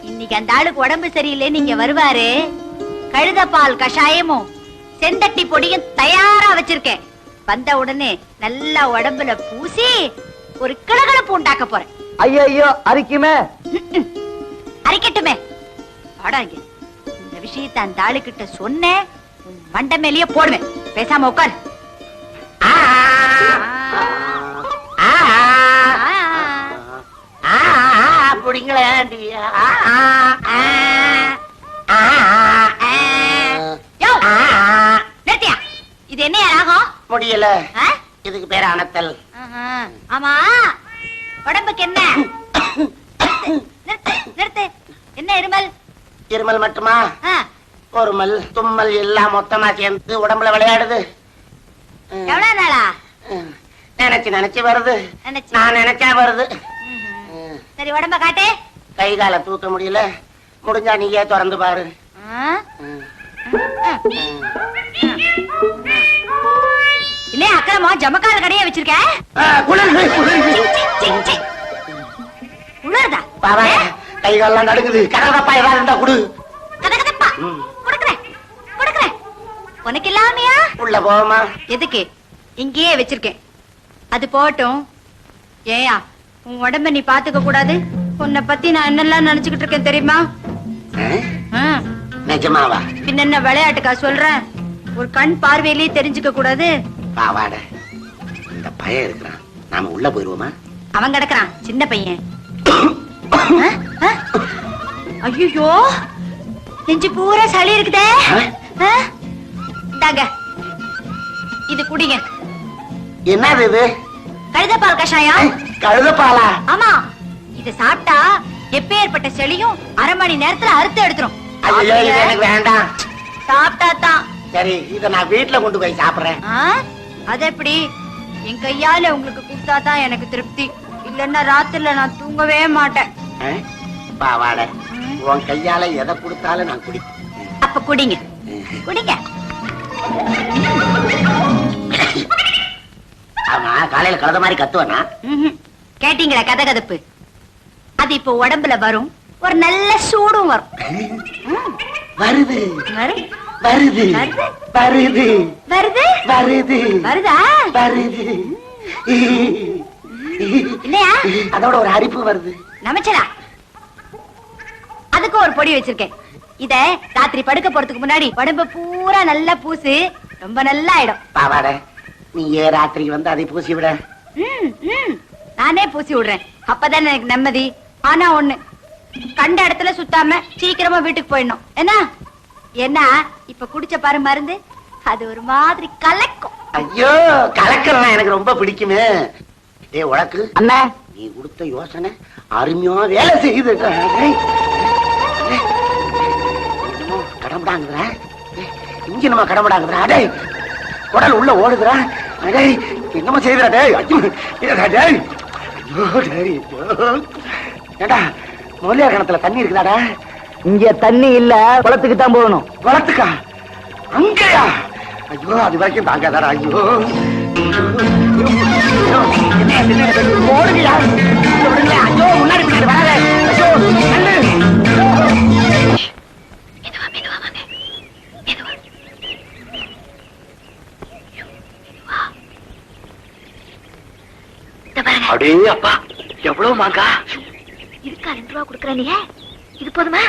இன்னைக்கு அந்த ஆளுக்கு உடம்பு சரியில்லை, நீங்க வருவாரு. கழுதப்பால் கஷாயமும் செந்தட்டி பொடியும் தயாரா வச்சிருக்கேன். வந்த உடனே நல்லா உடம்புல பூசி ஒரு கிளகலப்பு உண்டாக்க போறேன். ஐயோ அரிக்குமே. அரிக்கட்டுமே. வாடாங்க, இந்த விஷயத்தை அந்த ஆளுகிட்ட சொன்னேன், உன் மண்டை மேலேயே போடுவேன். பேசாம உட்கார். நிறுத்தியா? இது என்ன ராகம்? முடியல, இதுக்கு பேரு அனத்தல். ஆமா, உடம்புக்கு என்ன? நிறுத்து நிறுத்து. என்ன இருமல்? இருமல் மட்டுமா? பொறுமல் தும்மல் எல்லாம் மொத்தமா சேர்ந்து உடம்புல விளையாடுது. எவ்வளவு நாளா? நினைச்சு நினைச்சு வருது. நான் நினைச்சா வருது. சரி, உடம்ப காட்டு. கை கால தூக்க முடியல. முடிஞ்சா நீயே திறந்து பாரு. என்ன அக்கிரமா ஜமக்கால கடையே வச்சிருக்க? உணர்தா? கை காலெல்லாம் நடுங்குது. கதகதப்பா ஏதாவது இருந்தா குடு. கதகதப்பா கொடுக்குறேன் கொடுக்குறேன். உனக்கு இல்லாமையா? உள்ள போமா. எதுக்கு? இங்கேயே வச்சிருக்கேன். அது போட்டும். ஏயா, உன் உடம்ப நீ பாத்துக்க கூடாது? உன்னை பத்தி நான் என்னெல்லாம் நினைச்சுக்கிட்டு இருக்கேன் தெரியுமா? நிஜமாவா? பின்ன என்ன விளையாட்டுக்கா சொல்றேன்? ஒரு கண் பார்வையிலேயே தெரிஞ்சுக்க கூடாது? பாவாட, இந்த பையன் இருக்கிறான், நாம உள்ள போயிருவோமா? அவன் கிடக்குறான், சின்ன பையன். ஐயோ, நெஞ்சு பூரா சளி இருக்குதே. இந்தாங்க, இது குடிங்க. என்னது இது? கழுதப்பால் கஷாயம். கழுதப்பாலா? ஆமா, இது சாப்பிட்டா எப்பேற்பட்ட செளியும் 1/2 மணி நேரத்துல அறுத்து எடுத்துரும். ஐயோ, இது எனக்கு வேண்டாம். சாப்பிட்டா தான். சரி, இத நான் வீட்டுல கொண்டு போய் சாப்பிடுறேன். அது எப்படி? என் கையால உங்களுக்கு கொடுத்தா தான் எனக்கு திருப்தி. இல்லன்னா ராத்திரில நான் தூங்கவே மாட்டேன். பாவாட, உன் கையால எதை கொடுத்தாலும் நான் குடிப்பேன். அப்ப குடிங்க குடிங்க. ஆமா காலையில கழுத மாதிரி கத்துவனா? கேட்டீங்களா கதகதப்பு? அது இப்ப உடம்புல வரும், ஒரு நல்ல சூடும் வரும். வருது வரும். வருது வருது. வருது வருது. வருது வருதா? வருது. இல்லையா? அதோட ஒரு அரிப்பு வருது. நமச்சலா, அதுக்கு ஒரு பொடி வச்சிருக்கேன். இத ராத்திரி படுக்க போறதுக்கு முன்னாடி உடம்பு பூரா நல்லா பூசு, ரொம்ப நல்லா ஆயிடும். பாவாட நீ ஏன் ராத்திரிக்கு வந்து அதை பூசி விட? நானே பூசி விடுறேன், அப்பதான் எனக்கு நிம்மதி. ஆனா ஒண்ணு, கண்ட இடத்துல சுத்தாம சீக்கிரமா வீட்டுக்கு போயிடணும். என்ன இப்ப குடிச்ச பாரு மருந்து, அது ஒரு மாதிரி கலக்கும். ஐயோ கலக்கலாம் எனக்கு ரொம்ப பிடிக்குமே. ஏ உனக்கு அண்ணா நீ கொடுத்த யோசனை அருமையா வேலை செய்யுது. கடம்படாங்குற இங்க நம்ம கடம்படாங்குற. அடே குடல் உள்ள ஓடுதுறா. அடே என்னமா செய்யுறா? டேய் டேய் ஏண்டா முதலியார் கிணத்துல தண்ணி இருக்குதாடா? இங்க தண்ணி இல்ல, குளத்துக்கு தான் போகணும். குளத்துக்கா? அங்கயா? ஐயோ அது வரைக்கும் தாங்காதாடா. ஐயோ ஓடுங்கயா. ஐயோ முன்னாடி பின்னாடி வராத. ஐயோ அடே அப்பா எவ்வளவு மாங்கா இருக்கா? 2 ரூபா கொடுக்குறேன். நீ இது போதுமா?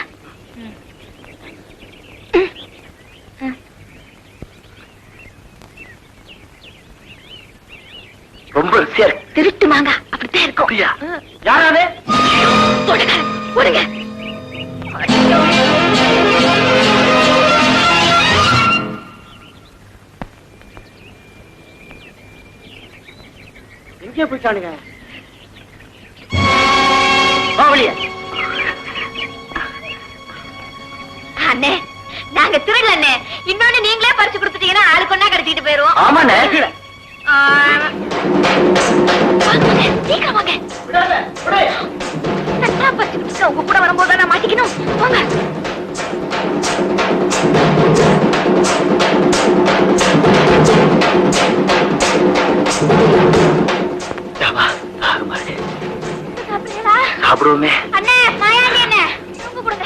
ரொம்ப ருசியா இருக்கு. திருட்டு மாங்கா அப்படித்தான் இருக்கும். யாராவது ஓடுங்க ஓடுங்க. எங்கே போயிட்டானுங்க? அண்ணே நாங்க திருடல அண்ணே. இன்னொன்னு நீங்களே பறிச்சு கொடுத்துட்டீங்கன்னா ஆளுக்கு ஒண்ணா கடத்திட்டு போயிருவோம். ஆமாண்ணே. சீக்கிரம் வாங்க. நல்லா பறிச்சு கொடுத்துட்டு உங்க கூட வரும்போது நான் மாட்டிக்கணும். வாங்க. சாப்பிடுவோமே. அண்ணே மாயாண்டி அண்ணே ரொம்ப கொடுங்க.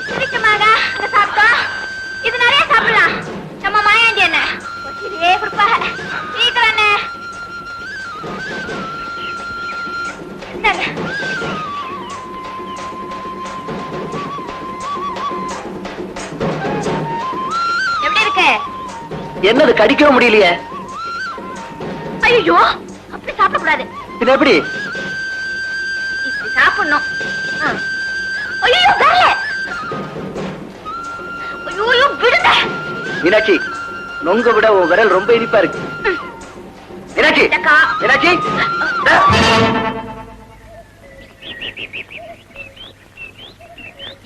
திருட்டுமாங்க அங்க சாப்பிட்டோம். இது நிறைய சாப்பிடலாம். நம்ம மாயாண்டி அண்ணே இதே கொடுப்பா. சீக்கிரம் அண்ணே. எப்படி இருக்கு? என்னது கடிக்கவும் முடியலையே. ஐயோ அப்படி சாப்பிடக்கூடாது. இது எப்படி? இப்படி சாப்பிடணும். ஐயோ வரல. ஐயோ விடுங்க. மீனாட்சி நொங்க விட உன் விரல் ரொம்ப இனிப்பா இருக்கு. மீனாட்சி மீனாட்சி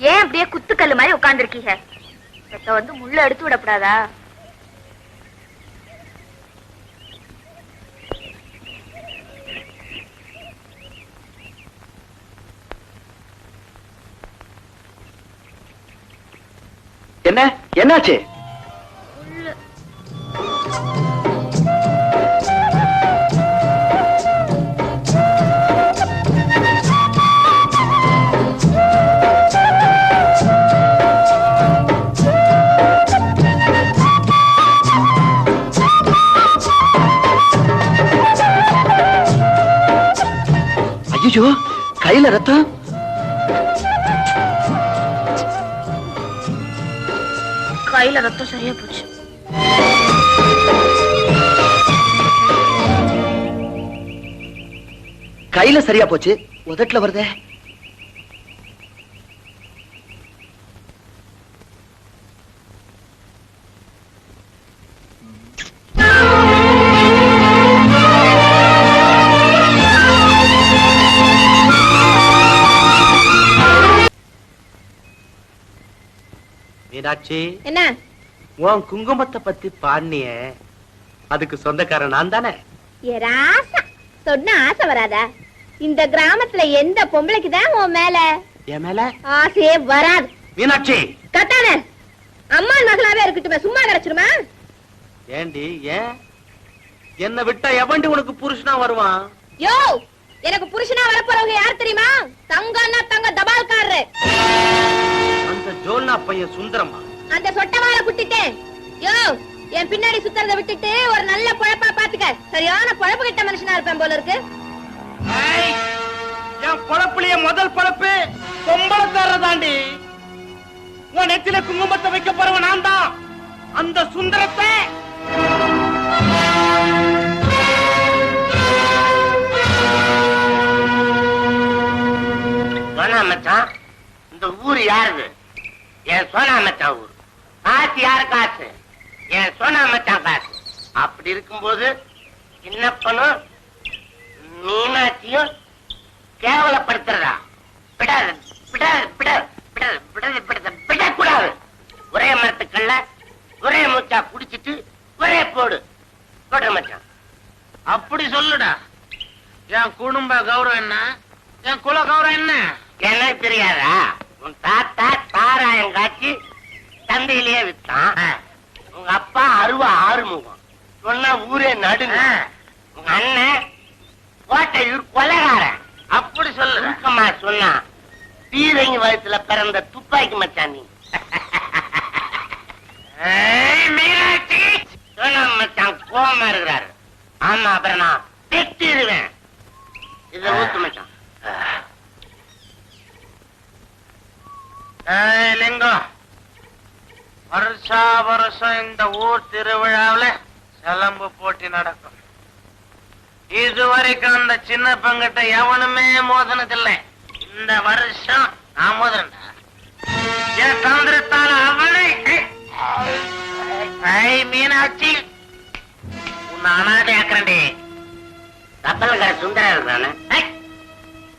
ஏன் அப்படியே குத்துக்கல்லு மாதிரி உட்கார்ந்துருக்கீங்க? வந்து முள்ள எடுத்து விடக்கூடாதா? என்ன என்னாச்சு? ஐயோ கையில ரத்தம். கையில ரத்தம் சரியா போச்சு. கையில சரியா போச்சு, உதட்டுல வருதே. மீனாட்சி, என்ன உன் குங்குமத்தை பத்தி பாடினிய, அதுக்கு சொந்தக்காரன் நான் தானே? ஏ ராசா, சொன்ன ஆசை வராதா? இந்த கிராமத்துல எந்த பொம்பளைக்குதான் உன் மேல என் மேல ஆசையே வராது. மீனாட்சி, கத்தாத அம்மா மகளாவே இருக்கட்டுமே, சும்மா கிடைச்சிருமா? ஏண்டி ஏன் என்ன விட்டா எவண்டி உனக்கு புருஷனா வருவான்? யோ, எனக்கு புருஷனா வரப்போறவங்க யார் தெரியுமா? தங்கன்னா தங்க தபால்காரரு. அந்த ஜோல்னா பையன் சுந்தரமா? அந்த சொட்டவால குட்டிட்டேன். யோ, என் பின்னாடி சுத்துறத விட்டுட்டு ஒரு நல்ல பொழப்பா பாத்துக்க. சரியான பொழப்பு கிட்ட மனுஷனா இருப்பேன் போல இருக்கு. என் பொழப்புலயே முதல் பொழப்பு பொம்பளத்தாரதாண்டி. உன் நெத்தில குங்குமத்தை வைக்க போறவன் நான் தான். அந்த சுந்தரத்தை சோனா மச்சான், இந்த ஊரு யாருது? என் சோனா மச்சான் ஊரு. காசு யாரு காசு? என் சோனா மச்சான் காசு. அப்படி இருக்கும்போது சின்னப்பனும் மீனாட்சியும் கேவலப்படுத்துறதா? விடாது விடாது விடாது விடாது விடாது விடாது விடக்கூடாது. ஒரே மரத்துக்கல்ல ஒரே மூச்சா குடிச்சிட்டு ஒரே போடு போடுற மச்சான். அப்படி சொல்லுடா. என் குடும்ப கௌரவம் என்ன, என் குல கௌரவம் என்ன எனக்கு தெரியாதா? உன் தாத்தா சாராயம் காய்ச்சி சந்தையிலேயே வித்தான். உங்க அப்பா அருவா ஆறுமுகம் சொன்னா ஊரே நடுங்க. உங்க அண்ணன் கோட்டையூர் கொலைகாரன். அப்படி சொல்லுமா சொன்னா பீரங்கி வயசுல பிறந்த துப்பாக்கி மச்சான் நீ. மீனாட்சி சொன்னா மச்சான் கோவமா இருக்கிறாரு. ஆமா, அப்புறம் நான் வெட்டிடுவேன். இத ஊத்து மச்சான். லிங்கம், வருஷா வருஷம் இந்த ஊர் திருவிழாவில சிலம்பு போட்டி நடக்கும். இதுவரைக்கும் அந்த சின்ன பங்கிட்ட எவனுமே மோதினதில்லை. இந்த வருஷம் நான் மோதிரண்டா. என் தந்திரத்தால அவனை மீனாட்சி உன்னை அனாதை ஆக்கிறேன்டி. கப்பல்கார சுந்தரா இருக்கிறானே,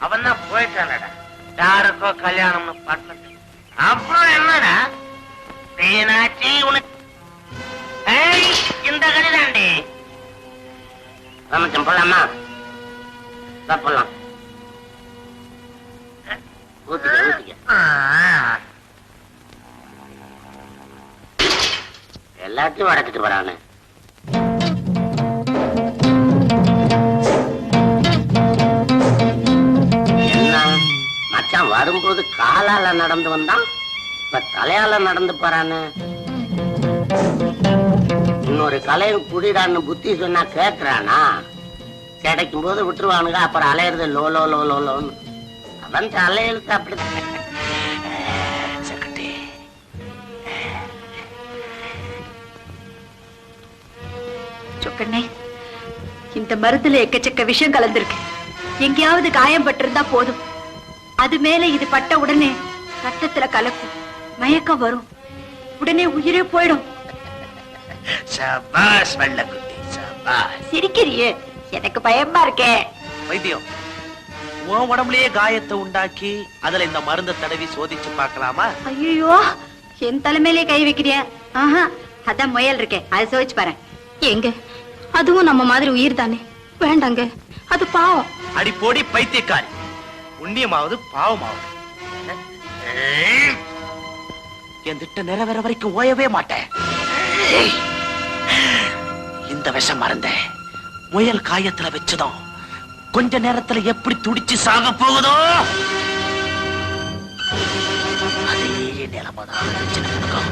அவன் தான் போயிட்டானடா. யாருக்கோ கல்யாணம்னு பட்டது. அப்புறம் என்னடா மீனாட்சி உனக்கு இந்த கடிதாண்டி. ராமச்சம் போலாமா? போலாம். ஊத்திக்க ஊத்திக்க. எல்லாத்தையும் வளர்த்துட்டு வரானு. என்ன மச்சான் வரும்போது காலால நடந்து வந்தான், இப்ப தலையால நடந்து போறானு. இன்னொரு கலையை குடிடான்னு புத்தி சொன்னா கேட்கிறானா? கிடைக்கும் போது விட்டுருவானுங்க, அப்புறம் அலையிறது லோ லோ லோ லோ லோன்னு. அவன் தலையெழுத்து அப்படி. சொக்கண்ணே, இந்த மருந்துல எக்கச்சக்க விஷயம் கலந்திருக்கு. எங்கேயாவது காயம் பட்டிருந்தா போதும், அது மேல இது பட்ட உடனே ரத்தத்துல கலக்கும், மயக்கம் வரும், உடனே உயிரே போயிடும். சபாஸ் வெள்ளக்குட்டி, சபாஸ். சிரிக்கிறியே, எனக்கு பயமா இருக்கே. வைத்தியம், உன் உடம்புலயே காயத்தை உண்டாக்கி அதுல இந்த மருந்தை தடவி சோதிச்சு பார்க்கலாமா? ஐயோ, என் தலைமையிலே கை வைக்கிறிய? ஆஹா, அதான் முயல் இருக்கே, அதை சோதிச்சு பாரு. எங்க அதுவும் நம்ம மாதிரி உயிர் தானே, வேண்டாங்க, அது பாவம். அடி போடி பைத்தியக்காரி, புண்ணியமாவது பாவமாவது. என் திட்ட நிறைவேற வரைக்கும் ஓயவே மாட்டேன். இந்த விஷம் மருந்த முயல் காயத்துல வச்சதும் கொஞ்ச நேரத்துல எப்படி துடிச்சு சாக போகுதோ அதே நிலைமைதான் இருக்கும்.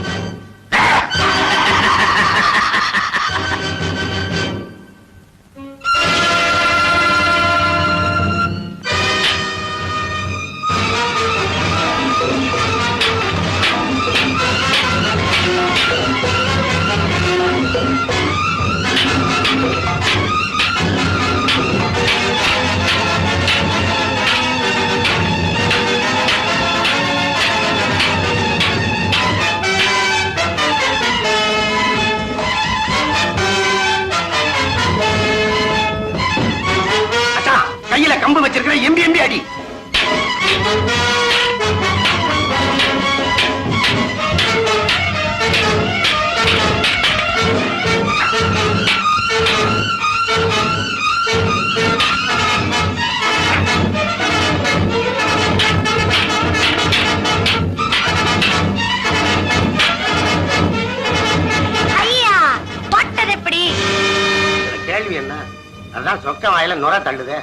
அதான் சொக்க வாயில நுர தள்ளுது.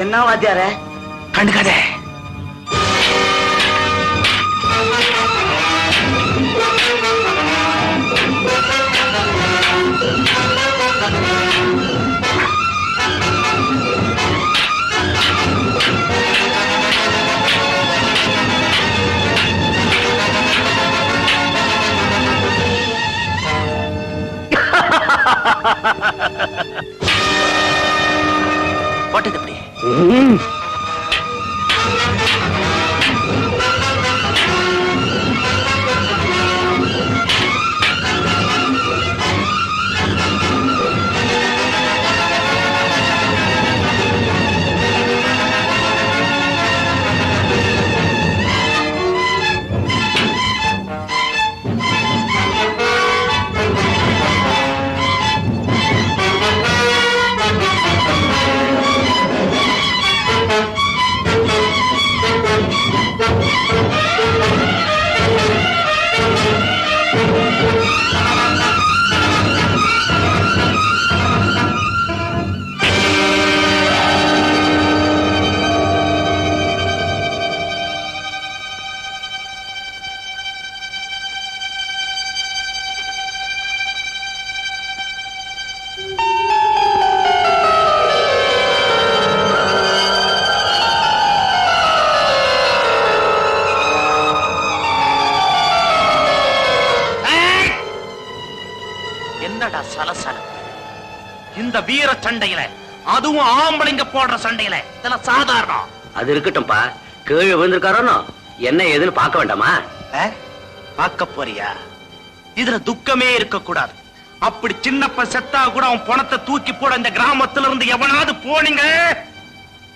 என்ன வாத்தியார? கண்டுக்காதே. போட்டது எப்படி? என்னடா சலசலப்பு? இந்த வீர சண்டையில, அதுவும் ஆம்பளைங்க போடுற சண்டையில இதெல்லாம் சாதாரணம். அது இருக்கட்டும்பா, கீழே விழுந்திருக்காரோ என்ன ஏதுன்னு பார்க்க வேண்டாமா? பார்க்க போறியா? இதுல துக்கமே இருக்க கூடாது. அப்படி சின்னப்ப செத்தா கூட அவன் பணத்தை தூக்கி போட இந்த கிராமத்துல இருந்து எவனாவது போனீங்க,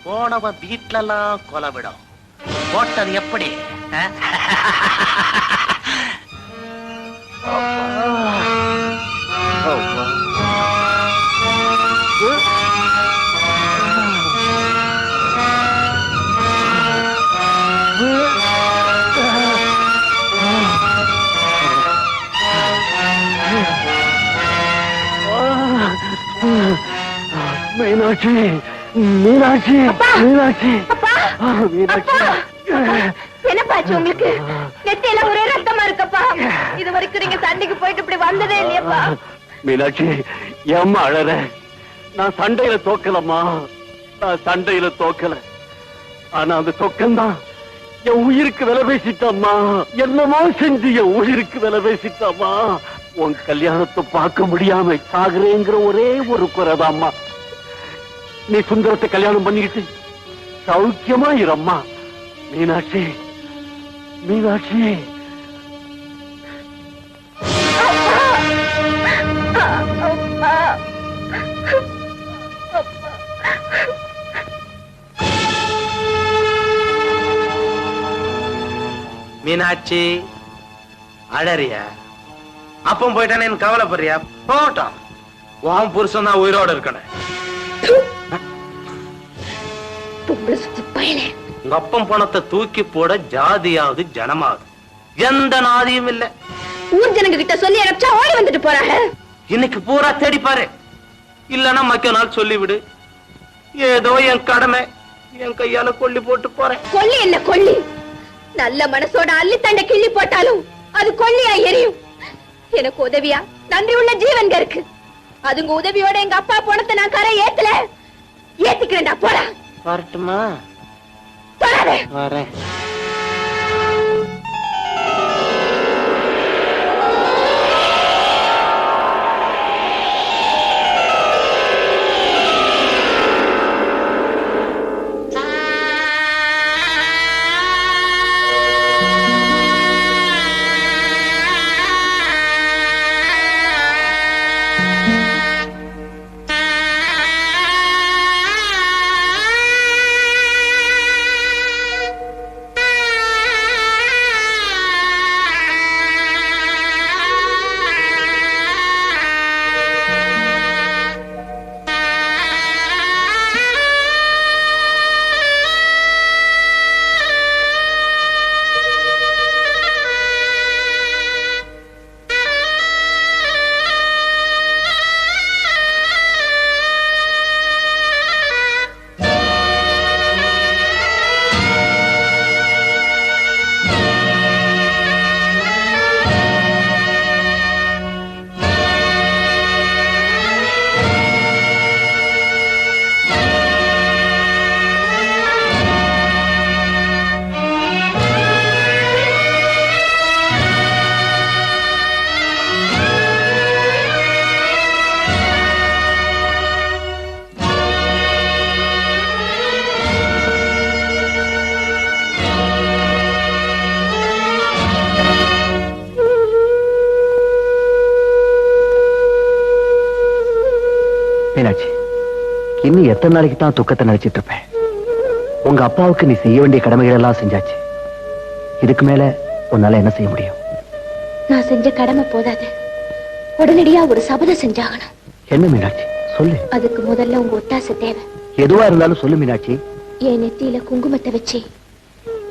போனவன் வீட்டுல எல்லாம் கொலை விடும். போட்டது எப்படி? மீனாட்சி, மீனாட்சி, மீனாட்சி, மீனாட்சி. என்னப்பாச்சு உங்களுக்கு? நெத்தியில ஒரே ரத்தமா இருக்கப்பா. இது வரைக்கும் நீங்க சண்டைக்கு போயிட்டு இப்படி வந்ததே இல்லையாப்பா? மீனாட்சி, ஏம்மா அழற? நான் சண்டையில தோக்கலம்மா, நான் சண்டையில தோக்கல. ஆனா அந்த சொக்கம்தான் என் உயிருக்கு விலை பேசிட்டாம்மா. என்னமோ செஞ்சு என் உயிருக்கு விலை பேசிட்டாம்மா. உன் கல்யாணத்தை பார்க்க முடியாம சாகுறேங்கிற ஒரே ஒரு குறைதாம்மா. நீ சுந்தரத்தை கல்யாணம் பண்ணிக்கிட்டு சௌக்கியமா இரம்மா. மீனாட்சி, மீனாட்சி. மீனாட்சி, அழறியா? அப்பம் போயிட்டானே கவலைப்படுறியா? போட்டோம், உன் புருஷன் தான் உயிரோட இருக்கணும். உங்க அப்பம் பணத்தை தூக்கி போட ஜாதியாவது ஜனமாவது எந்த நாதியும் இல்ல. ஊர் ஜனங்க கிட்ட சொல்லி அனுப்பிச்சா ஓடி வந்துட்டு போறாங்க. இன்னைக்கு பூரா தேடி பாரு, இல்லன்னா மக்க நாள் சொல்லிவிடு. ஏதோ என் கடமை, என் கையால கொல்லி போட்டு போறேன். கொல்லி என்ன கொல்லி? நல்ல மனசோட அள்ளி தண்டை கிள்ளி போட்டாலும் அது கொல்லியா எரியும். எனக்கு உதவியா நன்றி உள்ள ஜீவன்க இருக்கு. அதுங்க உதவியோட எங்க அப்பா பணத்தை நான் கரை ஏத்தல, ஏத்திக்கிறேன்டா. போடா. வரட்டுமா? வரேன். இன்னும் எத்தனை நாளைக்கு தான் துக்கத்தை நினைச்சிட்டு இருப்பேன்? உங்க அப்பாவுக்கு நீ செய்ய வேண்டிய கடமைகள் எல்லாம் செஞ்சாச்சு. இதுக்கு மேல உன்னால என்ன செய்ய முடியும்? நான் செஞ்ச கடமை போதாது, உடனடியா ஒரு சபதம் செஞ்சாகணும். என்ன மீனாட்சி சொல்லு. அதுக்கு முதல்ல உங்க ஒத்தாசை தேவை. எதுவா இருந்தாலும் சொல்லு மீனாட்சி. என் நெத்தியில குங்குமத்தை வச்சு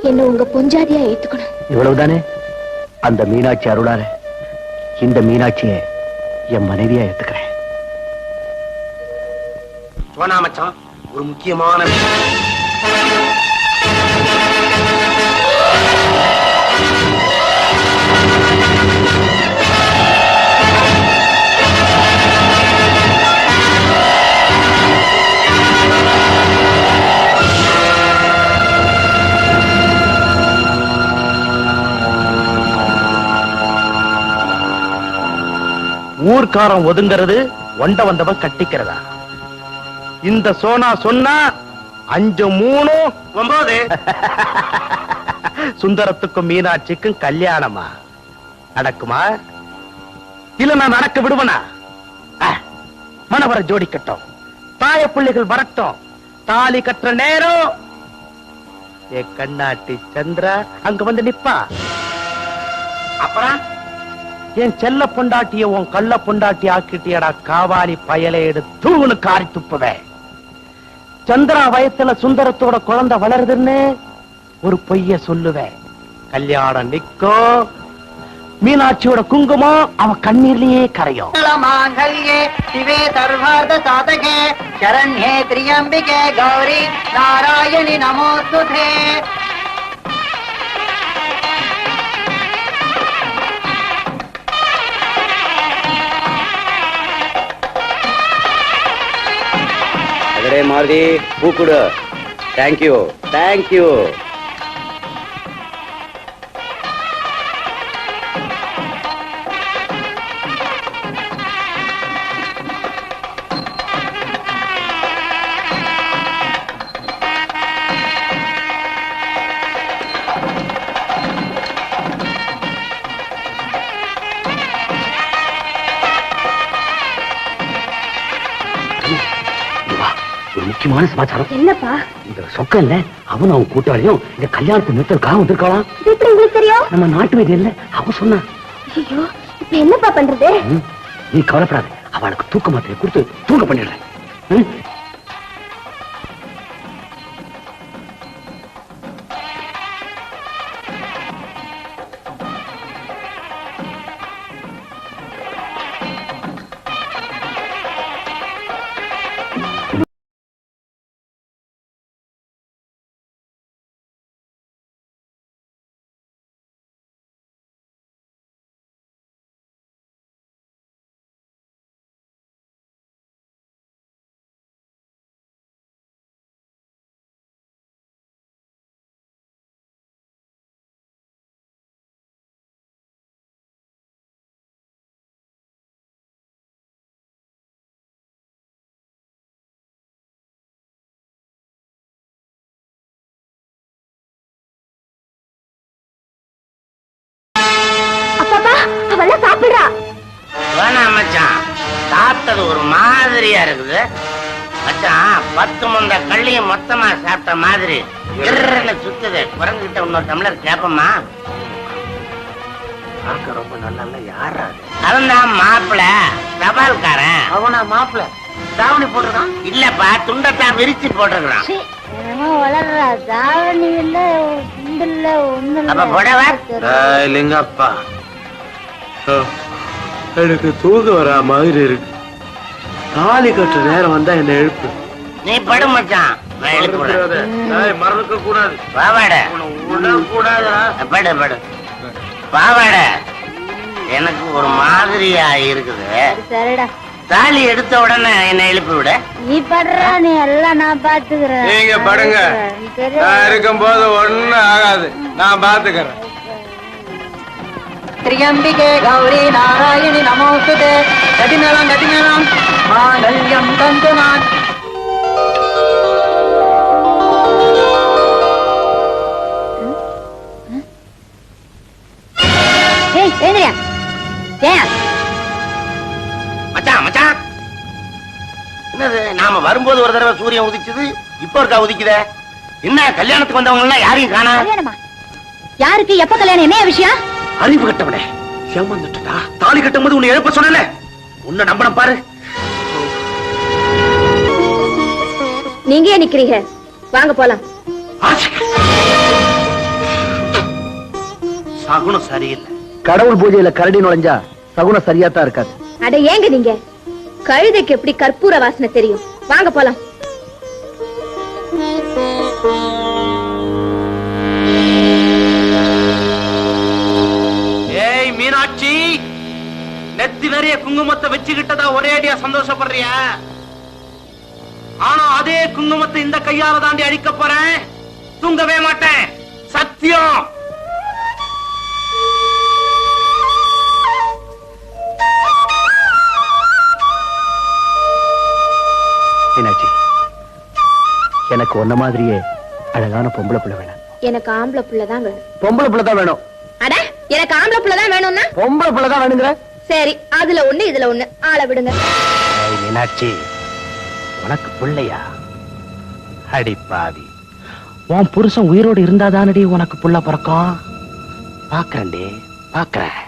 என்ன உங்க பொஞ்சாதியா ஏத்துக்கணும். இவ்வளவுதானே? அந்த மீனாட்சி அருளால இந்த மீனாட்சியை என் மனைவியா ஏத்துக்கிறேன். சோனா மச்சான், ஒரு முக்கியமான விஷயம். ஊர்க்காரன் ஒதுங்கிறது ஒண்ட வந்தவன் கட்டிக்கிறதா? இந்த சோனா சொன்னா 5 3 9 சுந்தரத்துக்கும் மீனாட்சிக்கும் கல்யாணமா? நடக்குமா? இல்ல நான் நடக்க விடுவனா? மணவர ஜோடிக்கட்டும், தாய பிள்ளைகள் வரட்டும், தாலி கட்டுற நேரம் ஏ கண்ணாட்டி சந்திரா அங்க வந்து நிப்பா. அப்புறம் என் செல்ல பொண்டாட்டிய உன் கள்ள பொண்டாட்டி ஆக்கிட்டியடா காவாலி பயலை எடுத்து உனக்கு காரி துப்புவேன். சந்திரா வயத்துல சுந்தரத்தோட குழந்தை வளருதுன்னு ஒரு பொய்ய சொல்லுவேன். கல்யாணம் நிக்கோ, மீனாட்சியோட குங்குமம் அவ கண்ணீர்லயே கரையும். மாங்கல்யே சிவே சர்வார்த்த சாதகே சரண்யே திரியம்பிகே கௌரி நாராயணி நமோஸ்துதே. மாருதி பூ கொடு. Thank you thank you. ஒரு முக்கியமான சமாச்சாரம். என்னப்பா? இந்த சொக்கம் இல்ல, அவனும் அவன் கூட்டாளியும் இந்த கல்யாணத்தை நிறுத்தலுக்காக வந்திருக்கான். எப்படி உங்களுக்கு தெரியும்? நம்ம நாட்டு வைத்தியம் இல்ல, அவன் சொன்னா. ஐயோ, இப்ப என்னப்பா பண்றது? நீ கவலைப்படாத, அவளுக்கு தூக்க மாத்திரை கொடுத்து தூங்க பண்ணிடுறேன். அவெல்லாம் சாப்பிடுறா. வேணா மச்சான், சாப்பிட்டது ஒரு மாதிரியா இருக்குது மச்சான். 10 முந்த கள்ளியும் மொத்தமா சாப்பிட்ட மாதிரி சுத்துது. குரங்குகிட்ட இன்னொரு டம்ளர் கேப்பமா? ரொம்ப நல்ல யாரா? அவன்தான் மாப்பிள, தபால்காரன். அவனா மாப்பிள்ள தாவணி போட்டிருக்கான்? இல்லப்பா, துண்டத்தான் விரிச்சு போட்டிருக்கான். வளர்றா தாவணி இல்ல, அப்ப புடவை இல்லைங்கப்பா, எனக்கு தூக்கம் வரா மாதிரி இருக்கு. தாலி கட்டுற நேரம் வந்தா என்ன எழுப்பு. நீ படு மச்சான், நான் எழுப்புறேன். மறக்க கூடாது. பாவாட கூடாதா? படு படு. பாவாட எனக்கு ஒரு மாதிரியா இருக்குது. சரிடா, தாலி எடுத்த உடனே என்ன எழுப்பி விட. நீ படுறா, நீ எல்லாம் நான் பாத்துக்கிறேன். நீங்க படுங்க, நான் இருக்கும் போது ஒண்ணும் ஆகாது, நான் பாத்துக்கிறேன். திரியம்பிகே கௌரி நாராயணி நமோஸ்துதே. கதிமேளம் கதிமேளம் மாங்கல்யம் தந்துநாத். ஏய், ஏன் மச்சான் மச்சான், என்னது நாம வரும்போது ஒரு தடவை சூரியன் உதிச்சது, இப்ப இருக்கா உதிக்குதே? என்ன கல்யாணத்துக்கு வந்தவங்க எல்லாம் யாரையும் காணா? கல்யாணமா? யாருக்கு எப்ப கல்யாணம்? என்ன விஷயம்? அறிவு கட்டவனே, ஏமாந்துட்டா. தாலி கட்டும் போது உன்னை எழுப்ப சொன்னல, உன்னை நம்பணும் பாரு. நீங்க ஏன் நிக்கிறீங்க? வாங்க போலாம். சகுனம் சரியில்லை. கடவுள் பூஜையில கரடி நுழைஞ்சா சகுனம் சரியாத்தான் இருக்காது. அட ஏங்க நீங்க? கழுதைக்கு எப்படி கற்பூர வாசனை தெரியும்? வாங்க போலாம். ஏய் மீனாட்சி, நெத்தி நிறைய குங்குமத்தை வச்சுக்கிட்டதா ஒரே அடியா சந்தோஷப்படுறியா? ஆனா அதே குங்குமத்தை இந்த கையால தாண்டி அழிக்க போறேன். தூங்கவே மாட்டேன், சத்தியம். மீனாட்சி, எனக்கு ஒன்ன மாதிரியே அழகான பொம்பளை பிள்ளை வேணும். எனக்கு ஆம்பளை புள்ளதான் வேணும். பொம்பளை பிள்ளை தான் வேணும். அட எனக்கு ஆம்பளை புள்ளதான் வேணும்னா? பொம்பளை பிள்ளை தான் வேணுங்கிற? சரி, அதுல ஒண்ணு இதுல ஒண்ணு, ஆளை விடுங்க. மீனாட்சி, உனக்கு பிள்ளையா? அடி பாவி, உன் புருஷன் உயிரோடு இருந்தாதானடி உனக்கு புள்ள பிறக்கும். பாக்குறேன்டி, பாக்குறேன்.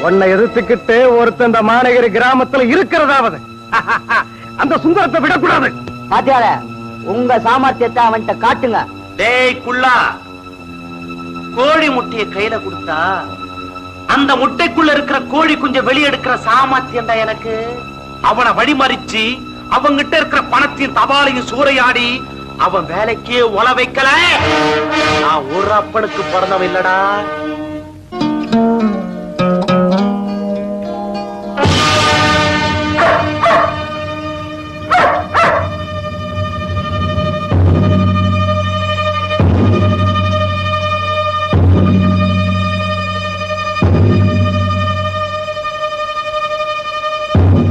உன்னை எதிர்த்துக்கிட்டு ஒருத்தன் இந்த மாநகரி கிராமத்துல இருக்கிறதாவது அந்த சுந்தரத்தை விடக்கூடாது. பாத்தியார உங்க சாமர்த்தியத்தை அவன்கிட்ட காட்டுங்க. டேய் குள்ளா, கோழி முட்டைய கையில கொடுத்தா அந்த முட்டைக்குள்ள இருக்கிற கோழி குஞ்ச வெளியெடுக்கிற சாமர்த்தியம்டா எனக்கு. அவனை வழிமறிச்சு அவங்கிட்ட இருக்கிற பணத்தையும் தபாலையும் சூறையாடி அவன் வேலைக்கே உல வைக்கல. நான் ஒரு அப்பனுக்கு பிறந்தவன் இல்லடா.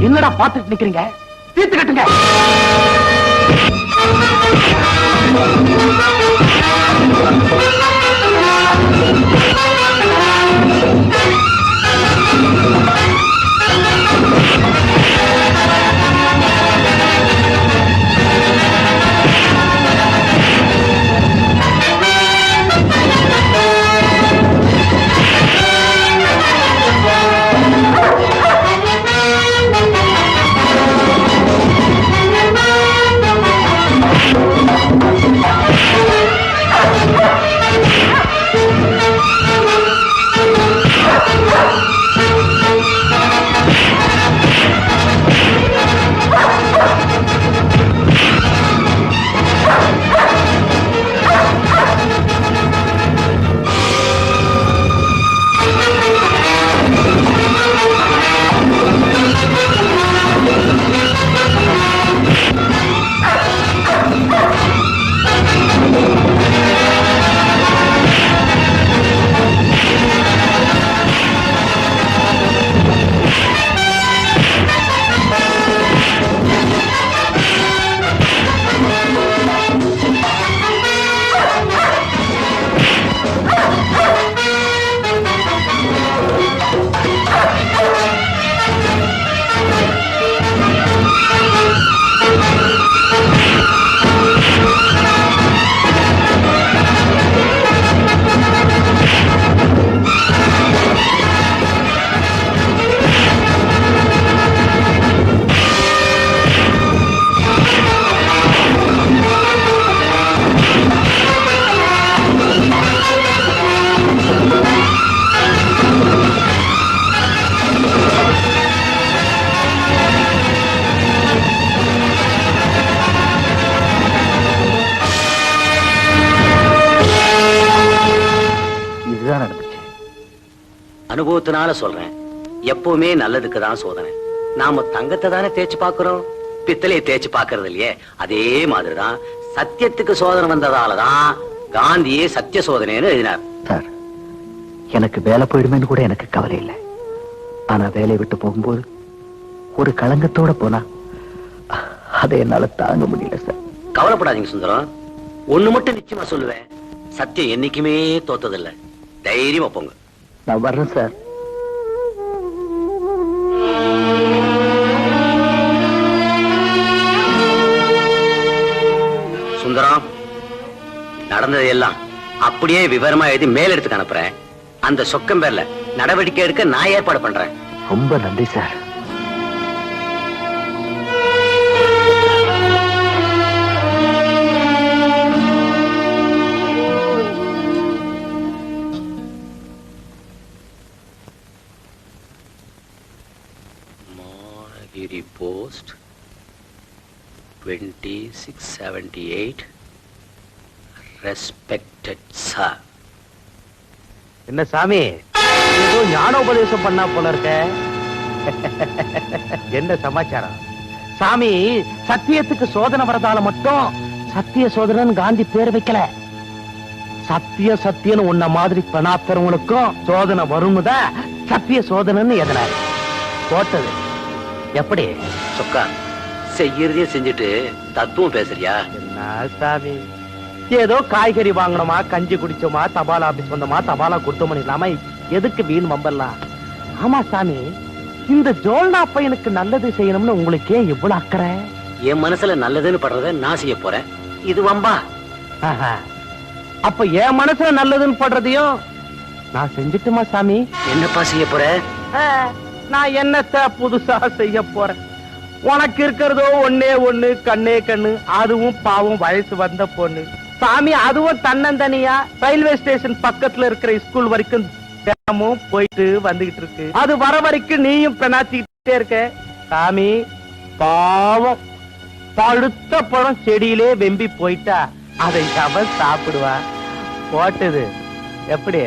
என்னடா பாத்துட்டு நிக்கிறீங்க? தீர்த்து கட்டுங்க. அனுபவத்தினால சொல்றேன், எப்பவுமே நல்லதுக்கு தான் சோதனை. நாம தங்கத்தை தானே தேய்ச்சு பாக்குறோம், பித்தளையை தேய்ச்சு பாக்குறது இல்லையே. அதே மாதிரிதான் சத்தியத்துக்கு சோதனை வந்ததாலதான் காந்தியே சத்திய சோதனைன்னு எழுதினார். சார், எனக்கு வேலை போயிடுமேன்னு கூட எனக்கு கவலை இல்லை. ஆனா வேலையை விட்டு போகும்போது ஒரு களங்கத்தோட போனா அதை என்னால தாங்க முடியல சார். கவலைப்படாதீங்க சுந்தரம், ஒண்ணு மட்டும் நிச்சயமா சொல்லுவேன், சத்தியம் என்னைக்குமே தோத்ததில்லை. தைரியமா போங்க. நான் வர்றேன் சார். சுந்தரம், நடந்தது எல்லாம் அப்படியே விவரமா எழுதி மேலெடுத்துக்கு அனுப்புறேன். அந்த சொக்கம் பேர்ல நடவடிக்கை எடுக்க நான் ஏற்பாடு பண்றேன். ரொம்ப நன்றி sir. Managiri Post 2678. Respected sir. என்ன சாமி, ஏதோ ஞானோபதேசம் பண்ணா போல இருக்க. என்ன சமாச்சாரம்? சாமி, சத்தியத்துக்கு சோதனை வரதால மட்டும் சத்திய சோதனன் காந்தி பேர் வைக்கல. சத்திய சத்தியன்னு உன்ன மாதிரி பணாத்தரவங்களுக்கும் சோதனை வரும்னுதான் சத்திய சோதனைன்னு எதனாரு போட்டது. எப்படி சொக்கா, செய்யறதையும் செஞ்சுட்டு தத்துவம் பேசுறியா? என்ன சாமி, ஏதோ காய்கறி வாங்கணுமா, கஞ்சி குடிச்சோமா, தபால் ஆபீஸ் வந்தோமா, தபாலா கொடுத்தோமா இல்லாம எதுக்கு வீண் வம்பல்லா? ஆமா சாமி, இந்த ஜோல்னா பையனுக்கு நல்லது செய்யணும்னு உங்களுக்கு ஏன் இவ்வளவு அக்கறை? என் மனசுல நல்லதுன்னு படுறத நான் செய்ய போறேன். இது வம்பா? அப்ப என் மனசுல நல்லதுன்னு படுறதையும் நான் செஞ்சுட்டுமா சாமி? என்னப்பா செய்ய போற? நான் என்னத்த புதுசா செய்ய போறேன்? உனக்கு இருக்கிறதோ ஒன்னே ஒண்ணு, கண்ணே கண்ணு. அதுவும் பாவம் வயசு வந்த பொண்ணு. சாமி, அதுவும் தன்னந்தனியா ரயில்வே ஸ்டேஷன் பக்கத்துல இருக்கிற ஸ்கூல் வரைக்கும் தினமும் போயிட்டு வந்துகிட்டு இருக்கு. அது வர வரைக்கும் நீயும் பெணாத்திக்கிட்டே இருக்க. சாமி பாவம், பழுத்த பழம் செடியிலே வெம்பி போயிட்டா அதை அவன் சாப்பிடுவா. போட்டது எப்படி?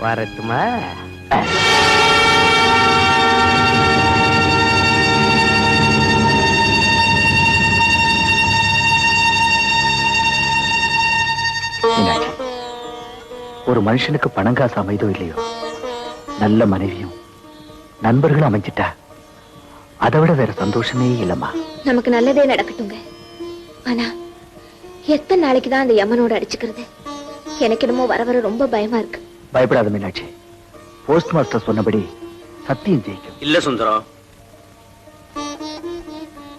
வரட்டுமா? ஒரு மனுஷனுக்கு பணங்காசு அமைதோ இல்லையோ, நல்ல மனைவியும் நண்பர்களும் அமைஞ்சிட்டா அதை விட வேற சந்தோஷமே இல்லம்மா. நமக்கு நல்லதே நடக்கட்டுங்க. ஆனா எத்தனை நாளைக்கு தான் அந்த யமனோட அடிச்சுக்கிறது? எனக்கு என்னமோ வர வர ரொம்ப பயமா இருக்கு. பயப்படாத மீனாட்சி, போஸ்ட் மாஸ்டர் சொன்னபடி சத்தியம் ஜெயிக்கும். இல்ல சுந்தரம்,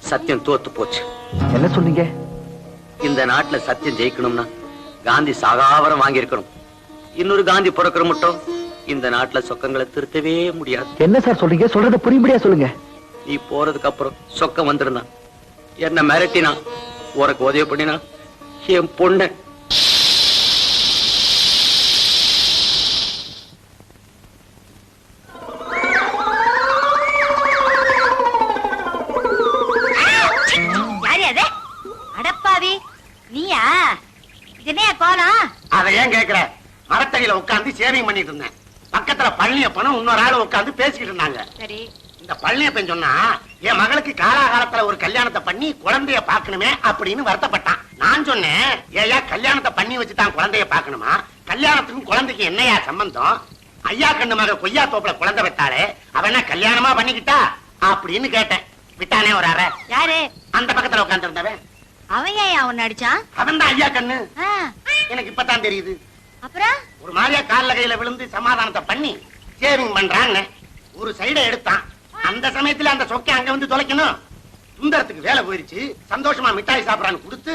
சத்தியம் தோத்து போச்சு. என்ன சொன்னீங்க? இந்த நாட்டுல சத்தியம் ஜெயிக்கணும்னா காந்தி சாகாவரம் வாங்கி இருக்கணும். இன்னொரு காந்தி பிறக்கிற மட்டும் இந்த நாட்டுல சொக்கங்களை திருத்தவே முடியாது. என்ன சார் சொல்றீங்க? சொல்றத புரியும்படியா சொல்லுங்க. நீ போறதுக்கு அப்புறம் சொக்கம் வந்திருந்தான், என்ன மிரட்டினா, உனக்கு உதவி பண்ணினா, என் பொண்ணு அடப்பாவி நீயா? என்னையா கோலம்? அதை ஏன் கேக்குற? மரத்தடியில உட்கார்ந்து சேவிங் பண்ணிட்டு இருந்தேன். பக்கத்துல பழனியப்பனும் இன்னொரு ஆளு உட்கார்ந்து பேசிக்கிட்டு இருந்தாங்க. சரி, இந்த பழனியப்பன் சொன்னா, என் மகளுக்கு காலாகாலத்துல ஒரு கல்யாணத்தை பண்ணி குழந்தைய பாக்கணுமே அப்படின்னு வருத்தப்பட்டான். நான் சொன்னேன், ஏயா கல்யாணத்தை பண்ணி வச்சுதான் குழந்தைய பாக்கணுமா? கல்யாணத்துக்கும் குழந்தைக்கு என்னையா சம்பந்தம்? ஐயா கண்ணு மக கொய்யா தோப்புல குழந்தை விட்டாலே அவன கல்யாணமா பண்ணிக்கிட்டா அப்படின்னு கேட்டேன். விட்டானே ஒரு அறை. யாரு? அந்த பக்கத்துல உட்கார்ந்து இருந்தவன். அவன் ஏன் அவன் அடிச்சான்? அவன் தான் ஐயா கண்ணு. ஆ, எனக்கு இப்பதான் தெரியுது. அப்புறம் ஒரு மாதிரியா கால்ல கையில விழுந்து சமாதானத்தை பண்ணி சேவிங் பண்றான்னு ஒரு சைட எடுத்தான். அந்த சமயத்துல அந்த சொக்கை அங்க வந்து தொலைக்கணும். சுந்தரத்துக்கு வேலை போயிருச்சு, சந்தோஷமா மிட்டாய் சாப்பிடறான்னு கொடுத்து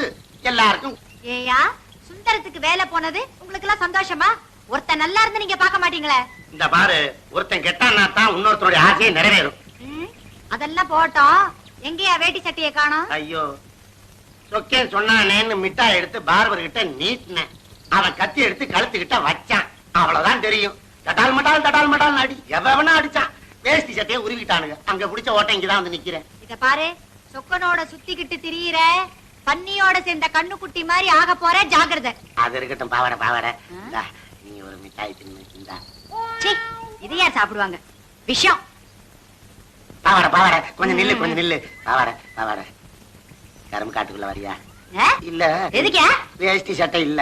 எல்லாருக்கும். ஏயா சுந்தரத்துக்கு வேலை போனது உங்களுக்கு எல்லாம் சந்தோஷமா? ஒருத்தன் நல்லா இருந்து நீங்க பார்க்க மாட்டீங்களே? இந்த பாரு, ஒருத்தன் கெட்டான்னா தான் இன்னொருத்தருடைய ஆசையை நிறைவேறும். அதெல்லாம் போட்டோம். எங்கேயா வேட்டி சட்டையை காணோம்? ஐயோ, சொக்கேன் சொன்னானேன்னு மிட்டாய் எடுத்து பார்பர் கிட்ட நீட்டினேன். அவன் கத்தி எடுத்து கழுத்துக்கிட்ட வச்சான். அவ்வளவுதான் தெரியும். தட்டால் மட்டால் அடி எவனா அடிச்சான். வேஷ்டி சட்டையை உருவிட்டானுங்க. அங்க பிடிச்ச ஓட்டம் இங்கதான் வந்து நிக்கிறேன். இத பாரு, சொக்கனோட சுத்திக்கிட்டு திரியிற பன்னியோட சேர்ந்த கண்ணுக்குட்டி மாதிரி ஆக போற, ஜாக்கிரதை. அது இருக்கட்டும், பாவாடை நீ ஒரு மிட்டாய் தின்னு. இது யார் சாப்பிடுவாங்க? விஷயம். பாவாடை கொஞ்சம் நில்லு. பாவாடை கரும்பு காட்டுக்குள்ள வரியா? இல்ல, எதுக்கா? வேஷ்டி சட்டை இல்ல,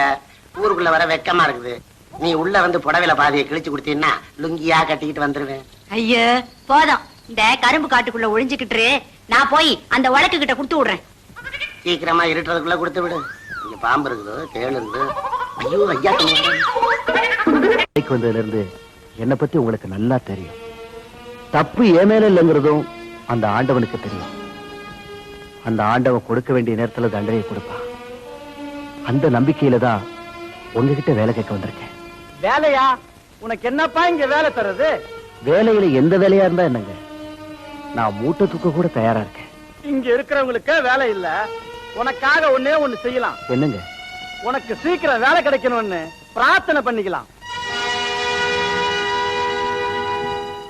ஊருக்குள்ள வர வெக்கமா இருக்குது. நீ உள்ள வந்து புடவையில பாதியை கிழிச்சு கொடுத்தீங்கன்னா லுங்கியா கட்டிக்கிட்டு வந்துருவேன். ஐயோ போதும், இந்த கரும்பு காட்டுக்குள்ள ஒளிஞ்சுக்கிட்டு நான் போய் அந்த வழக்கு கிட்ட கொடுத்து விடுறேன். சீக்கிரமா இருட்டுறதுக்குள்ள கொடுத்து விடு. இங்க பாம்பு இருக்குது, தேள் இருக்குது. ஐயோ ஐயா, வந்ததுல இருந்து என்னை பத்தி உங்களுக்கு நல்லா தெரியும். தப்பு ஏமேல இல்லைங்கிறதும் அந்த ஆண்டவனுக்கு தெரியும். அந்த ஆண்டவன் கொடுக்க வேண்டிய நேரத்துல தண்டனையை கொடுப்பான். அந்த நம்பிக்கையில தான் உங்ககிட்ட வேலை கேட்க வந்திருக்கேன். வேலையா? உனக்கு என்னப்பா இங்க வேலை தர்றது? வேலையில எந்த வேலையா இருந்தா என்னங்க, நான் மூட்டை தூக்க கூட தயாரா இருக்கேன். இங்க இருக்கிறவங்களுக்கு வேலை இல்ல, உனக்காக ஒண்ணே ஒண்ணு செய்யலாம். என்னங்க? உனக்கு சீக்கிரம் வேலை கிடைக்கணும்னு பிரார்த்தனை பண்ணிக்கலாம்.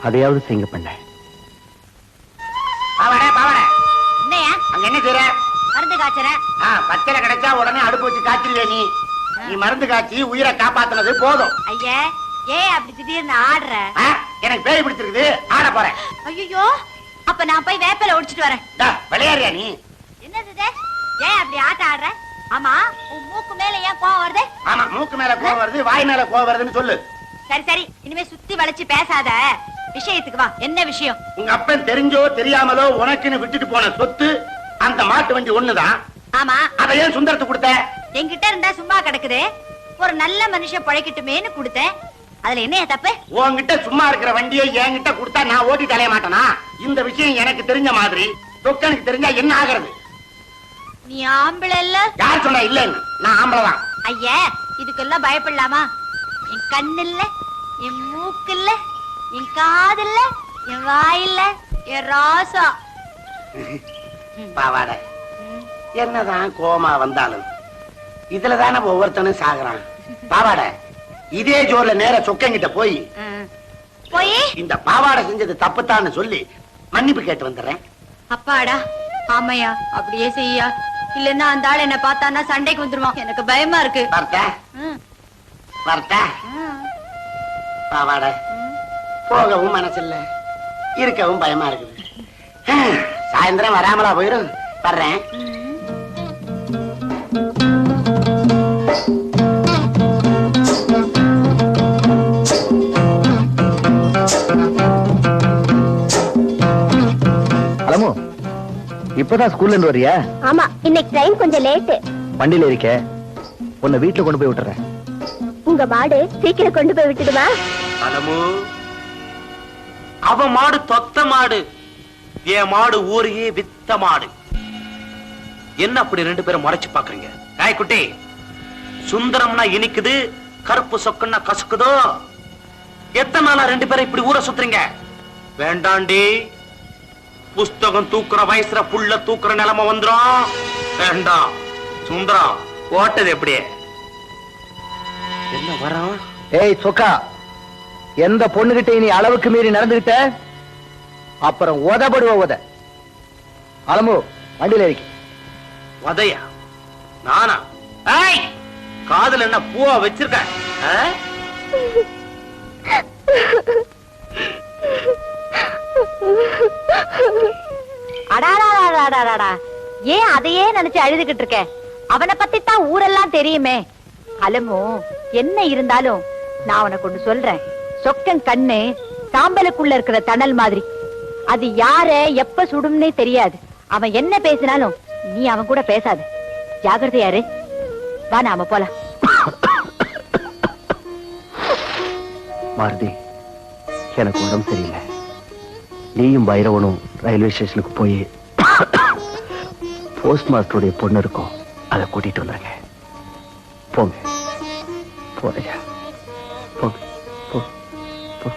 அதையாவது செய்யுங்க பண்ண. பாவாடை என்னையா அங்க என்ன செய்ற? மருந்து காய்ச்சறேன். பச்சளை கிடைச்சா உடனே அடுப்பு வச்சு காய்ச்சிருவே. நீ மருந்து காய்ச்சி உயிரை காப்பாத்துனது போதும். ஐயா ஏன் அப்படி திடீர்னு ஆடுற? எனக்கு பேய் பிடிச்சிருக்குது, ஆட போறேன். ஐயோ, அப்ப நான் போய் வேப்பல ஒடிச்சிட்டு வரேன். விளையாடுறியா நீ? என்னது இது? ஏன் அப்படி ஆட்ட ஆடுற? ஆமா, உன் மூக்கு மேல ஏன் கோவம் வருது? ஆமா, மூக்கு மேல கோவம் வருது, வாய் மேல கோவம் வருதுன்னு சொல்லு. சரி, இனிமே சுத்தி வளைச்சு பேசாத, விஷயத்துக்கு வா. என்ன விஷயம்? உங்க அப்பன் தெரிஞ்சோ தெரியாமலோ உனக்குன்னு விட்டுட்டு போன சொத்து அந்த மாட்டு வண்டி ஒண்ணுதான். ஆமா, அதை ஏன் சுந்தரத்துக்கு கொடுத்த? என்கிட்ட இருந்தா சும்மா கிடக்குது, ஒரு நல்ல மனுஷன் பழைக்கட்டுமேன்னு கொடுத்தேன். அதுல என்ன தப்பு? உன்கிட்ட சும்மா இருக்கிற வண்டியை என்கிட்ட கொடுத்தா நான் ஓட்டி தலைய மாட்டேனா? இந்த விஷயம் எனக்கு தெரிஞ்ச மாதிரி சொக்கனுக்கு தெரிஞ்சா என்ன ஆகிறது? நீ ஆம்பளை இல்ல? யார் சொன்னா இல்லன்னு? நான் ஆம்பளை தான். ஐயா, இதுக்கெல்லாம் பயப்படலாமா? என் கண்ணு இல்ல, என் மூக்கு இல்ல, என் காதுல என் வாயில என் ராசா. பாவாடை என்னதான் கோமா வந்தாலும் இதுலதானே ஒவ்வொருத்தனும் சாகுறான். பாவாடை இதே ஜோர்ல நேர சொக்கங்கிட்ட போய் போய் இந்த பாவாடை செஞ்சது தப்புத்தான்னு சொல்லி மன்னிப்பு கேட்டு வந்துடுறேன். அப்பாடா ஆமையா அப்படியே செய்யா, இல்லன்னா அந்த ஆள் என்ன பார்த்தான்னா சண்டைக்கு வந்துருவான். எனக்கு பயமா இருக்கு. வரட்டா வரட்டா பாவாடை போகவும் மனசில்ல, இருக்கவும் பயமா இருக்குது. சாயந்தரம் வராமலா போயிரும். வர்றேன். அலமோ, இப்பதான் ஸ்கூல்ல இருந்து வரியா? ஆமா, இன்னைக்கு ட்ரெயின் கொஞ்சம் லேட்டு. வண்டியில இருக்க, உன்னை வீட்டுல கொண்டு போய் விட்டுறேன். உங்க மாடு சீக்கிரம் கொண்டு போய் விட்டுடுமா? அலமு, அவ மாடு தொத்த மாடு, என் மாடு ஊரையே வித்த மாடு. என்ன அப்படி ரெண்டு பேரும் மறைச்சு பாக்குறீங்க? காய் குட்டி, சுந்தரம்னா இனிக்குது, கருப்பு சொக்குன்னா கசுக்குதோ? எத்தனை நாளா ரெண்டு பேரும் இப்படி ஊரை சுத்துறீங்க? வேண்டாண்டி, புஸ்தகம் தூக்குற வயசுல புள்ள தூக்குற நிலைமை வந்துரும். வேண்டாம். சுந்தரம் ஓட்டது எப்படி? என்ன வரோம்? ஏய் சொக்கா, எந்த பொண்ணுகிட்ட நீ அளவுக்கு மீறி நடந்துகிட்ட அப்புறம் உதப்படுவ உத. அலமு, வண்டியில இருக்கு. வதையா? நானா? ஏய், காதுல என்ன பூவா வச்சிருக்க? அடாடாடாடாடாடா, ஏன் அதையே நினைச்சு அழுதுகிட்டு இருக்க? அவனை பத்தி தான் ஊரெல்லாம் தெரியுமே. அலமு, என்ன இருந்தாலும் நான் உனக்கு ஒண்ணு சொல்றேன். சொக்கன் கண்ணு சாம்பலுக்குள்ள இருக்கிற தணல் மாதிரி. அது யார எப்ப சுடும்னே தெரியாது. அவன் என்ன பேசினாலும் நீ அவன் கூட பேசாத. ஜாகிரதையாரு. வா, நாம போலாம். மாருதி, எனக்கு உடம்பு சரியில்லை. நீயும் பைரவனும் ரயில்வே ஸ்டேஷனுக்கு போய் போஸ்ட் மாஸ்டருடைய பொண்ணு இருக்கும், அதை கூட்டிட்டு வந்துருங்க. போங்க போறையா, போங்க போ போ.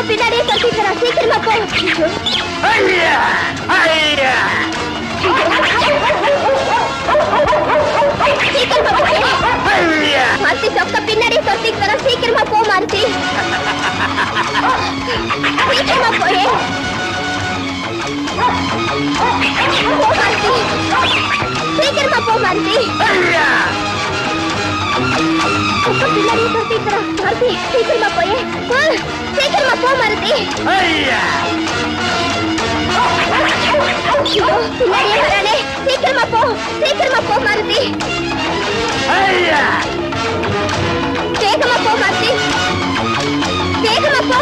பின்னாடியே சீக்கிரம் சீக்கிரமா போ. மாருதி, சொக்க பின்னாடியே சீக்கிரம் சீக்கிரமா போ. மாருதி, சீக்கிரமா போயே. சீக்கிரமா போ மாருதி. பின்னாடியே சீக்கிரம். மாருதி, சீக்கிரமா போயே. சீக்கிரமா போ மாருதி. பின்னாடியே வரானே. சீக்கிரமா போ. சீக்கிரமா போ மாருதி. வேகமா போ மாருதி. வேகமா போ.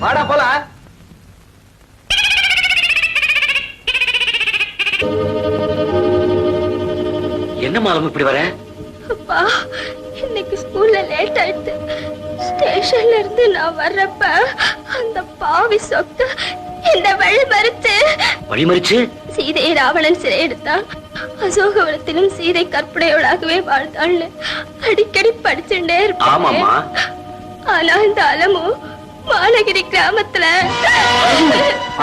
வாடா போலாம். என்ன மாலம் இப்படி வர? அப்பா, இன்னைக்கு ஸ்கூல்ல லேட் ஆயிடுச்சு. ஸ்டேஷன்ல இருந்து நான் வர்றப்ப அந்த பாவி சொக்க என்ன வழிமறிச்சு சீதையை ராவணன் சிறை எடுத்தான். அசோகவனத்திலும் சீதை கற்பனையோடாகவே வாழ்ந்தாள்னு அடிக்கடி படிச்சுட்டே இருப்பான். ஆனா இந்த அலமு மாலகிரி கிராமத்துல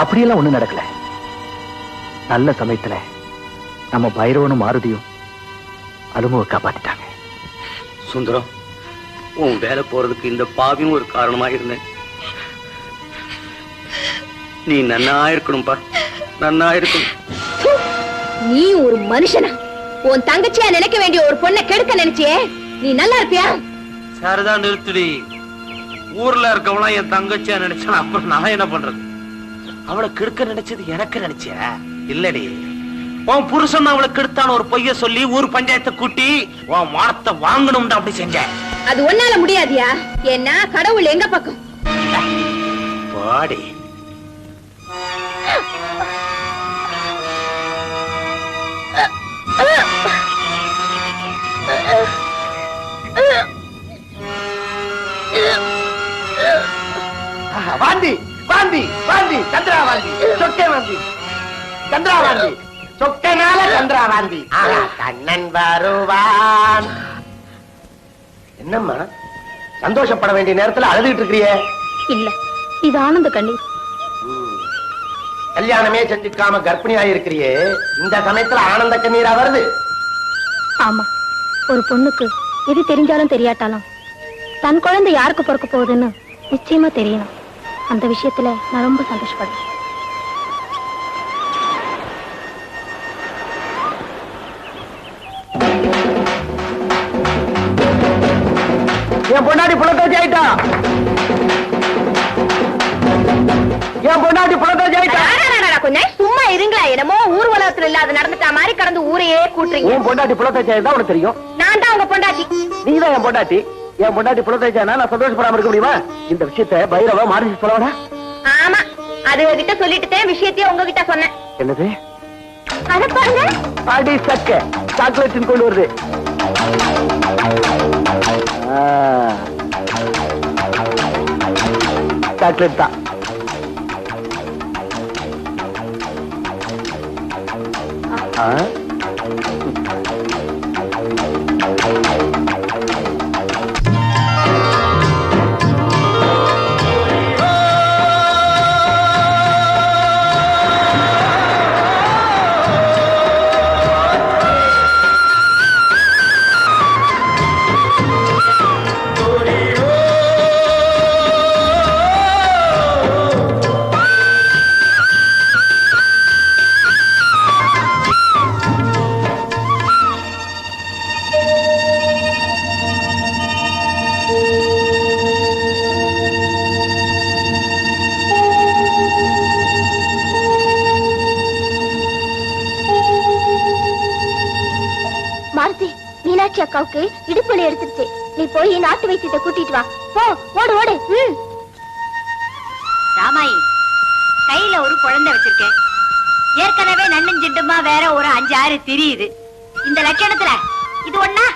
அப்படியெல்லாம் ஒண்ணு நடக்கல. நல்ல சமயத்துல நம்ம பைரவனும் மாருதியும் அலுமுவை காப்பாத்திட்டாங்க. சுந்தரம், உன் வேலை போறதுக்கு இந்த பாவியும் ஒரு காரணமா இருந்தேன். நீ நன்னா இருக்கணும்பா, நன்னா இருக்கணும். நீ ஒரு மனுஷனா? உன் தங்கச்சியா நினைக்க வேண்டிய ஒரு பொண்ணை கெடுக்க நினைச்சியே, நீ நல்லா இருப்பியா? சரிதான், நிறுத்துடி. ஊர்ல இருக்கவனா என் தங்கச்சியா நினைச்சான், அப்புறம் நான் என்ன பண்றது? அவளை கெடுக்க நினைச்சது எனக்கு நினைச்சியா? இல்லடி, உன் புருஷன் அவளை கெடுத்தான ஒரு பொய்ய சொல்லி ஊர் பஞ்சாயத்தை கூட்டி உன் மானத்தை வாங்கணும்னு அப்படி செஞ்சேன். அது ஒன்னால முடியாதியா? ஏன்னா கடவுள் எங்க பக்கம். பாடி வாந்தி வாந்தி வாந்தி, சந்திரா வாந்தி, சொக்கே வாந்தி, சந்திரா வாந்தி, சொக்கனால சந்திரா வாந்தி. கண்ணன் வருவான். என்னம்மா சந்தோஷப்பட வேண்டிய நேரத்துல அழுதுகிட்டு இருக்கிறியே? இல்ல, இது ஆனந்த கண்ணீர். கல்யாணமே செஞ்சுக்காம கர்ப்பிணியா இருக்கிறியே, இந்த சமயத்துல ஆனந்த கண்ணீரா வருது? ஆமா, ஒரு பொண்ணுக்கு எது தெரிஞ்சாலும் தெரியாட்டாலும் தன் குழந்தை யாருக்கு பிறக்க போகுதுன்னு நிச்சயமா தெரியணும். அந்த விஷயத்துல நான் ரொம்ப சந்தோஷப்படுறேன். என் பொண்டாட்டி புலத்தாச்சி ஆயிட்டா, என் பொண்டாட்டி புலத்தாச்சி ஆயிட்டா. கொஞ்சம் சும்மா இருங்களா? என்னமோ ஊர் உலகத்துல இல்லாத நடந்துட்டா மாதிரி கடந்து ஊரையே கூட்டுறீங்க. உன் பொண்டாட்டி புலத்தாச்சி ஆயிட்டா உனக்கு தெரியும். நான் தான் உங்க பொண்டாட்டி. நீதான் என் பொண்டாட்டி. என் பொண்டாட்டி புலத்தாச்சினா நான் சந்தோஷப்படாம இருக்க முடியுமா? இந்த விஷயத்தை பைரவ மாறிச்சு சொல்லவனா? ஆமா, அது கிட்ட சொல்லிட்டுட்டேன், விஷயத்தையே உங்ககிட்ட சொன்னேன். என்னது? அத பாருங்க, அடி சக்க சாக்லேட் கொண்டு வருது. சாக்லேட் தான். அக்காவுக்கு இடுப்பு வலி எடுத்துருச்சு. நீ போய் நாட்டு வைத்தியத்தை கூட்டிட்டு வா. போ, ஓடு ஓடு. ராமாயி, கையில ஒரு குழந்தை வச்சிருக்கேன். ஏற்கனவே நண்ணும் சிண்டுமா வேற ஒரு 5-6 திரியுது. இந்த லட்சணத்துல இது ஒண்ணா?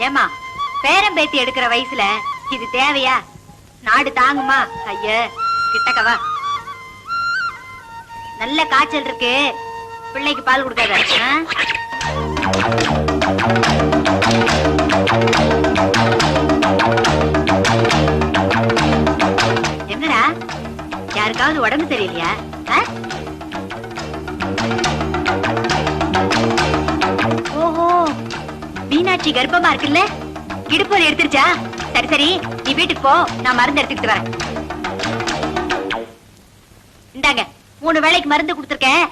ஏமா, பேரம் பேத்தி எடுக்கிற வயசுல இது தேவையா? நாடு தாங்குமா? ஐய, கிட்டக்கவா. நல்ல காய்ச்சல் இருக்கு, பிள்ளைக்கு பால் கொடுக்காத. என்னடா, யாருக்காவது உடம்பு தெரியலையா? ஓஹோ, மீனாட்சி கர்ப்பமா இருக்குல்ல, இடுப்பு எடுத்துருச்சா? சரி சரி, நீ வீட்டுக்கு போ, நான் மருந்து எடுத்துக்கிட்டு வரேன். இந்தாங்க, 3 வேளைக்கு மருந்து கொடுத்துருக்கேன்,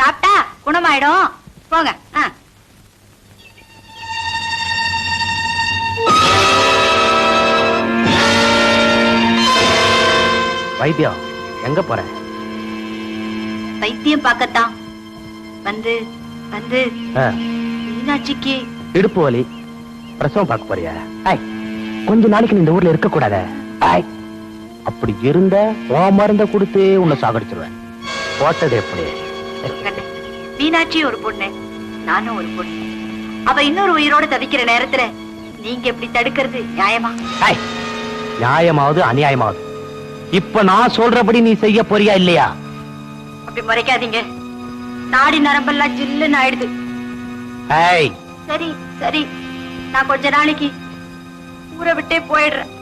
சாப்பிட்டா குணமாயிடும். போங்க. வைத்தியம் எங்க போற? வைத்தியம் பார்க்கத்தான். வந்து வந்து மீனாட்சிக்கு இடுப்பு வலி, பிரசவம் பார்க்க போறியா? கொஞ்ச நாளைக்கு நீ இந்த ஊர்ல இருக்க கூடாத. அப்படி இருந்த மருந்த கொடுத்து உன்னை சாகடிச்சிருவேன். போட்டது எப்படி? மீனாட்சி ஒரு பொண்ணு, நானும் ஒரு பொண்ணு. அவ இன்னொரு உயிரோட தவிக்கிற நேரத்துல நீங்க எப்படி தடுக்கிறது நியாயமா? நியாயமாவது அநியாயமாவது இப்ப நான் சொல்றபடி நீ செய்ய போறியா இல்லையா? அப்படி முறைக்காதீங்க, நாடி நரம்பெல்லாம் ஜில்லுன்னு ஆயிடுது. சரி சரி, நான் கொஞ்ச நாளைக்கு ஊரை விட்டே போயிடுறேன்.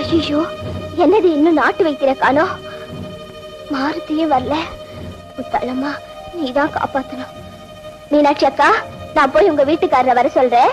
ஐயோ, என்னது இன்னும் நாட்டு வைத்தியரை காணோம்? மாருதியே வரல. முத்தாளம்மா, நீதான் காப்பாத்தணும். மீனாட்சி அக்கா, நான் போய் உங்க வீட்டுக்காரரை வர சொல்றேன்.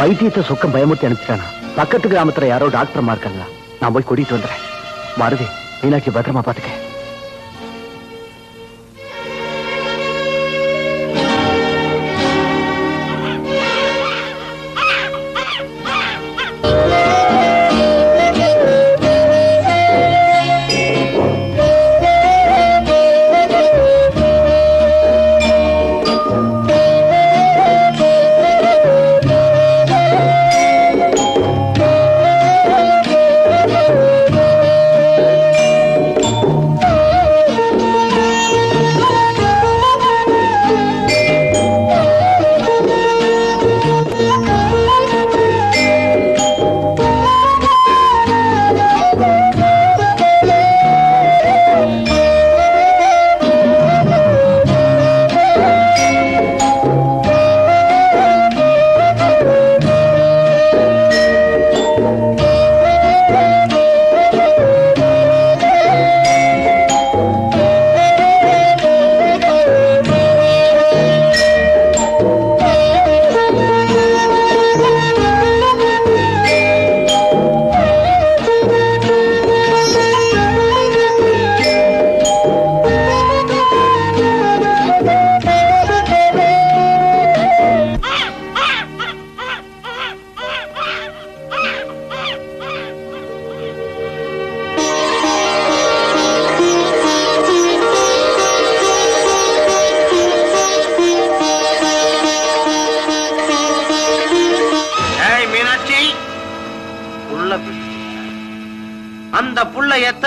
வைத்தியத்தை சொக்கம் பயமுறுத்தி அனுப்பிச்சிட்டானா? பக்கத்து கிராமத்துல யாரோ டாக்டர்மா இருக்காங்களா? நான் போய் கூட்டிட்டு வந்துடுறேன். மாருதி, மீனாட்சி பத்திரமா பாத்துக்க.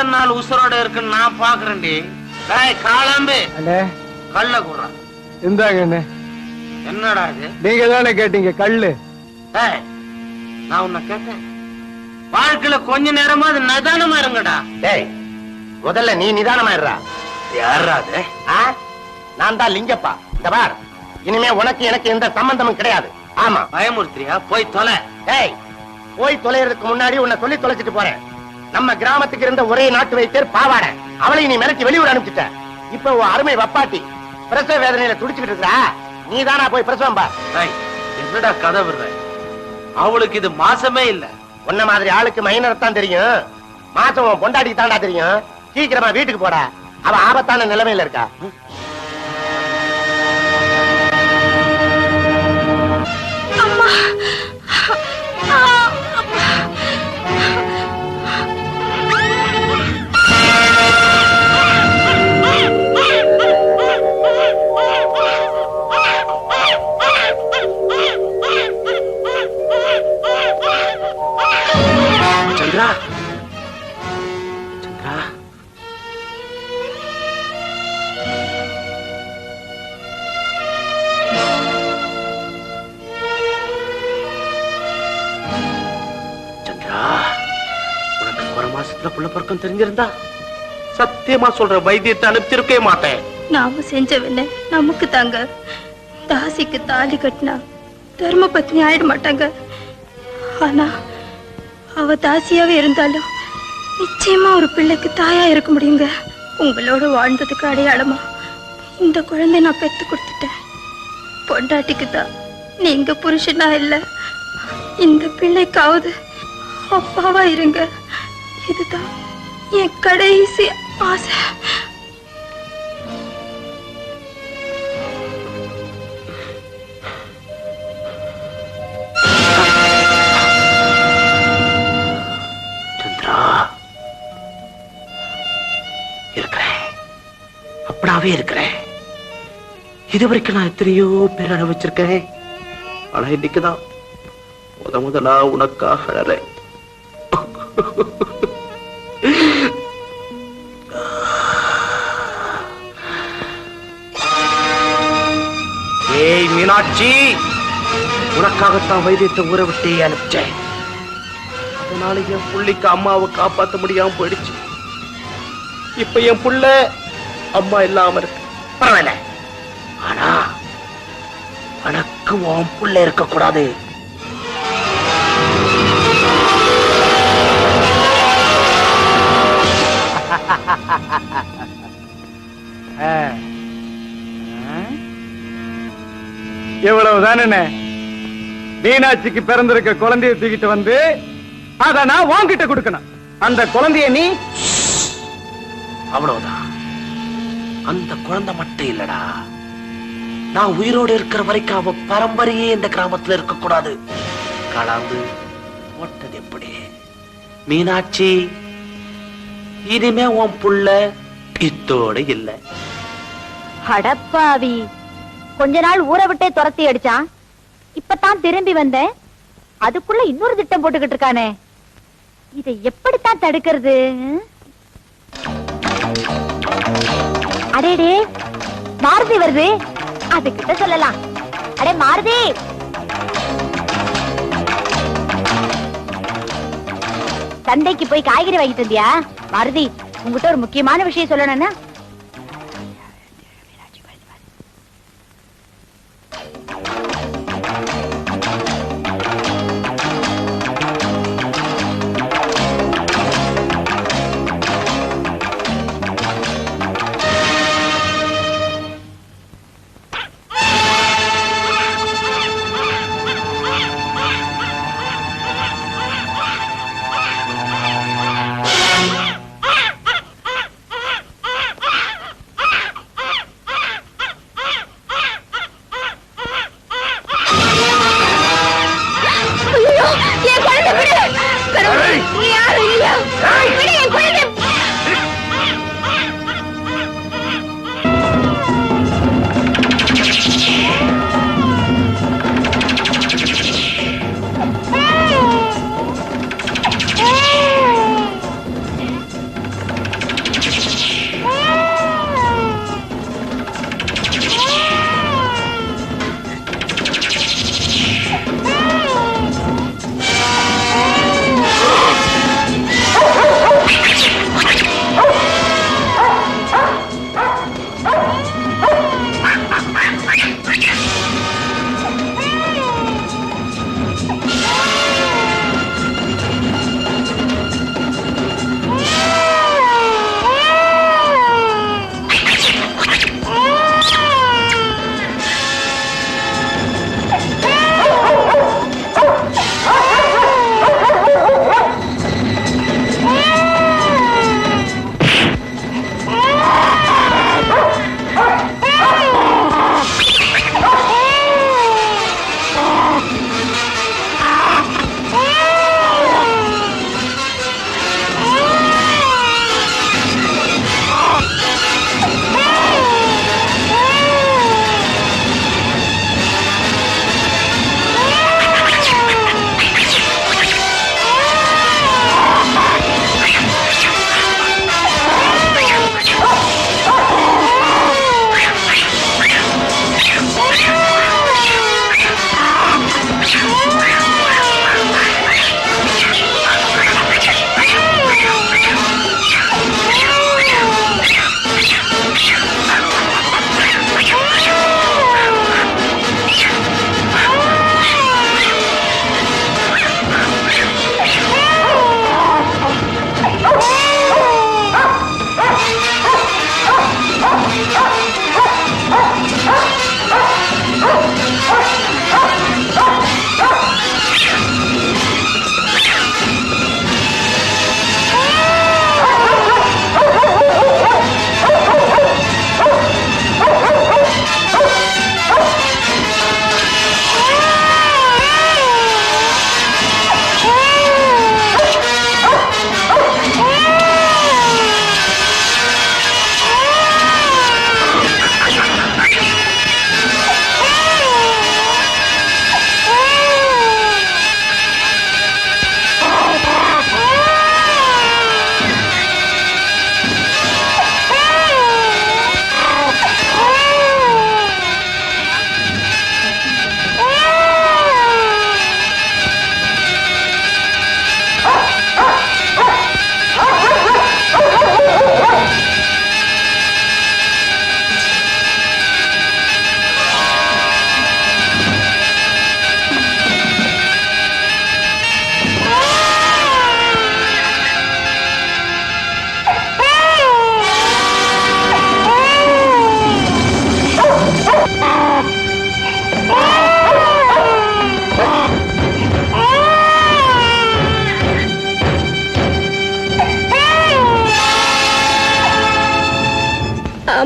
எத்தனை நாள் உசுரோட இருக்குன்னு நான் பாக்குறேன்டி. காலம்பு கல்ல குடுறா. இந்தாங்க. என்னடா இது? நீங்க தானே கேட்டீங்க கல்லு. நான் உன்னை கேட்டேன். வாழ்க்கையில கொஞ்ச நேரமா அது நிதானமா இருங்கடா. டேய் முதல்ல நீ நிதானமாயிடுறா. யாரா அது? நான் தான் லிங்கப்பா. இந்த பார், இனிமே உனக்கு எனக்கு எந்த சம்பந்தமும் கிடையாது. ஆமா, பயமுறுத்திரியா? போய் தொலை. டேய் போய் தொலைறதுக்கு முன்னாடி உன்னை சொல்லி தொலைச்சிட்டு போறேன். நம்ம கிராமத்துக்கு இருந்த ஒரே நாட்டு வைத்தியர் பாவாடை, அவளை நீ மிரட்டி வெளியூர் அனுப்பிச்சிட்ட. இப்ப உன் அருமை வப்பாட்டி பிரசவ வேதனையில துடிச்சுக்கிட்டு இருக்கா. நீ தானா போய் பிரசவம் பா. என்னடா கதை விடுற? அவளுக்கு இது மாசமே இல்ல. உன்ன மாதிரி ஆளுக்கு மைனரத்தான் தெரியும், மாசம் பொண்டாட்டிக்கு தாண்டா தெரியும். சீக்கிரமா வீட்டுக்கு போடா, அவ ஆபத்தான நிலைமையில இருக்கா. சந்திரா, சந்திரா, சந்திரா, உனக்கு ஒரு மாசத்துல புள்ள பிறக்கம் தெரிஞ்சிருந்தா சத்தியமா சொல்ற வைத்தியத்தை அனுப்பிச்சிருக்கவே மாட்டேன். நாம செஞ்சவன நமக்கு தாங்க. தாசிக்கு தாலி கட்டினா தர்ம பத்னி ஆயிட மாட்டாங்க. ஆனா அவ தாசியாவே இருந்தாலும் நிச்சயமா ஒரு பிள்ளைக்கு தாயா இருக்க முடியுங்க. உங்களோட வாழ்ந்ததுக்கு அடையாளமா இந்த குழந்தை நான் பெத்து கொடுத்துட்டேன். பொண்டாட்டிக்கு தான் நீங்க புருஷனா இல்ல, இந்த பிள்ளைக்காவது அப்பாவா இருங்க. இதுதான் என் கடைசி ஆசை. அப்படாவே இருக்கிறேன். இதுவரைக்கும் நான் எத்தனையோ பேர் அனுபவிச்சிருக்கேன். ஆனா இன்னைக்குதான் முதலா உனக்காக அழறேன். ஏய் மீனாட்சி, உனக்காகத்தான் வைத்தியத்தை ஊற விட்டே அனுப்பிச்சேன். அதனால என் புள்ளைக்கு அம்மாவை காப்பாற்ற முடியாம போயிடுச்சு. இப்ப என் புள்ள அம்மா இல்லாம இருக்கு. பரவாயில்ல, ஆனா உனக்கு உன் புள்ள இருக்க கூடாது. எவ்வளவுதானே மீனாட்சிக்கு பிறந்திருக்க குழந்தைய தூக்கிட்டு வந்து அத நான் வாங்கிட்ட கொடுக்கணும். அந்த குழந்தைய நீ அவ்வளவுதான். அந்த குழந்தை மட்டும் இல்லடா, நான் உயிரோடு இருக்கிற வரைக்கும் அவ பரம்பரையே இந்த கிராமத்துல இருக்க கூடாது. கலந்து ஒட்டது எப்படி? மீனாட்சி, இனிமே உன் புள்ள இத்தோட இல்ல. அடப்பாவி, கொஞ்ச நாள் ஊரை விட்டே துரத்தி அடிச்சான். இப்பதான் திரும்பி வந்தேன், அதுக்குள்ள இன்னொரு திட்டம் போட்டுக்கிட்டு இருக்கானே. இதை எப்படித்தான் தடுக்கிறது? அடேடே, மாருதி வருது, அது கிட்ட சொல்லலாம். அடே மாருதி, சந்தைக்கு போய் காய்கறி வாங்கிட்டு வந்தியா? மாருதி, உங்ககிட்ட ஒரு முக்கியமான விஷயம் சொல்லணும்னா.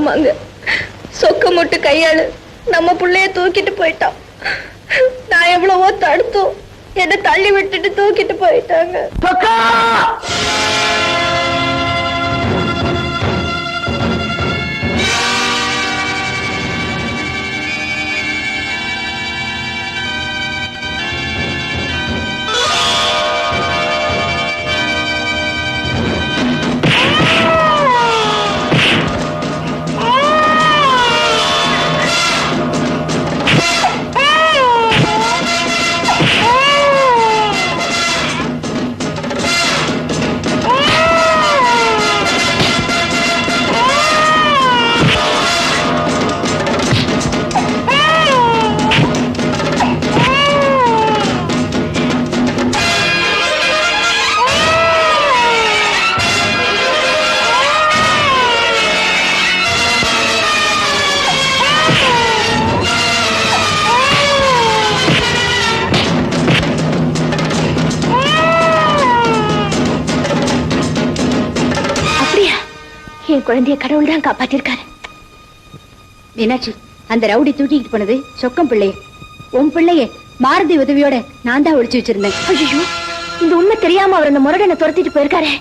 ஆமாங்க, சொக்க முட்டு கையாளு நம்ம புள்ளைய தூக்கிட்டு போயிட்டான். நான் எவ்வளவோ தடுத்தோம், என்ன தள்ளி விட்டுட்டு தூக்கிட்டு போயிட்டாங்க. என் குழந்தைய கடவுள் தான் காப்பாத்திருக்காரு. மீனாட்சி, அந்த ரவுடி தூக்கிட்டு போனது சொக்கம் பிள்ளைய. உன் பிள்ளைய பாரதி உதவியோட நான் தான் ஒழிச்சு வச்சிருந்தேன். ஐயோ, இந்த உண்மை தெரியாம அவர் அந்த முரடனை துரத்திட்டு போயிருக்காரு.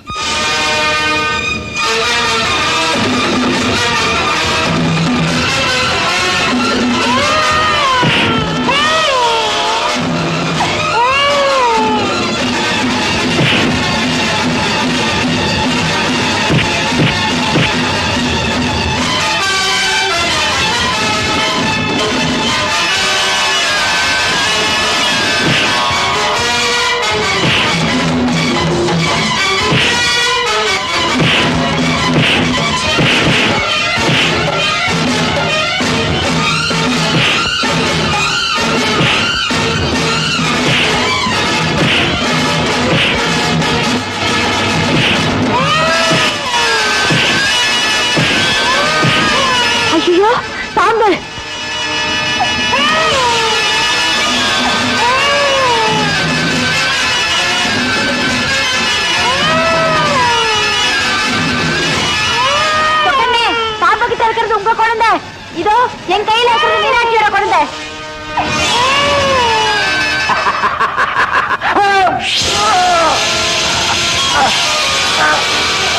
பாம்பு! பாம்பு கிட்ட இருக்கிறது உங்க குழந்தை, இதோ என் கையில இருக்கிறது மீனாட்சியோட குழந்தை.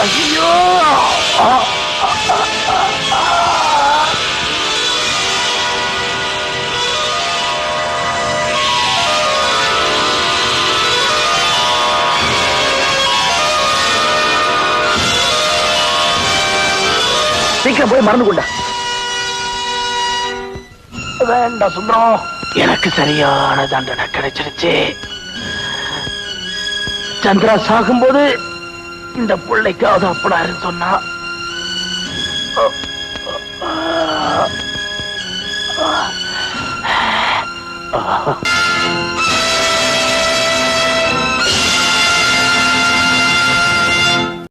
ஐயோ! சீக்கிரம் போய் மறந்து கொண்ட. வேண்டாம் சுந்தரம், எனக்கு சரியான தண்டனை கிடைச்சிருச்சு. சந்திரா சாகும்போது இந்த பிள்ளைக்காவது அப்படாருன்னு சொன்னா.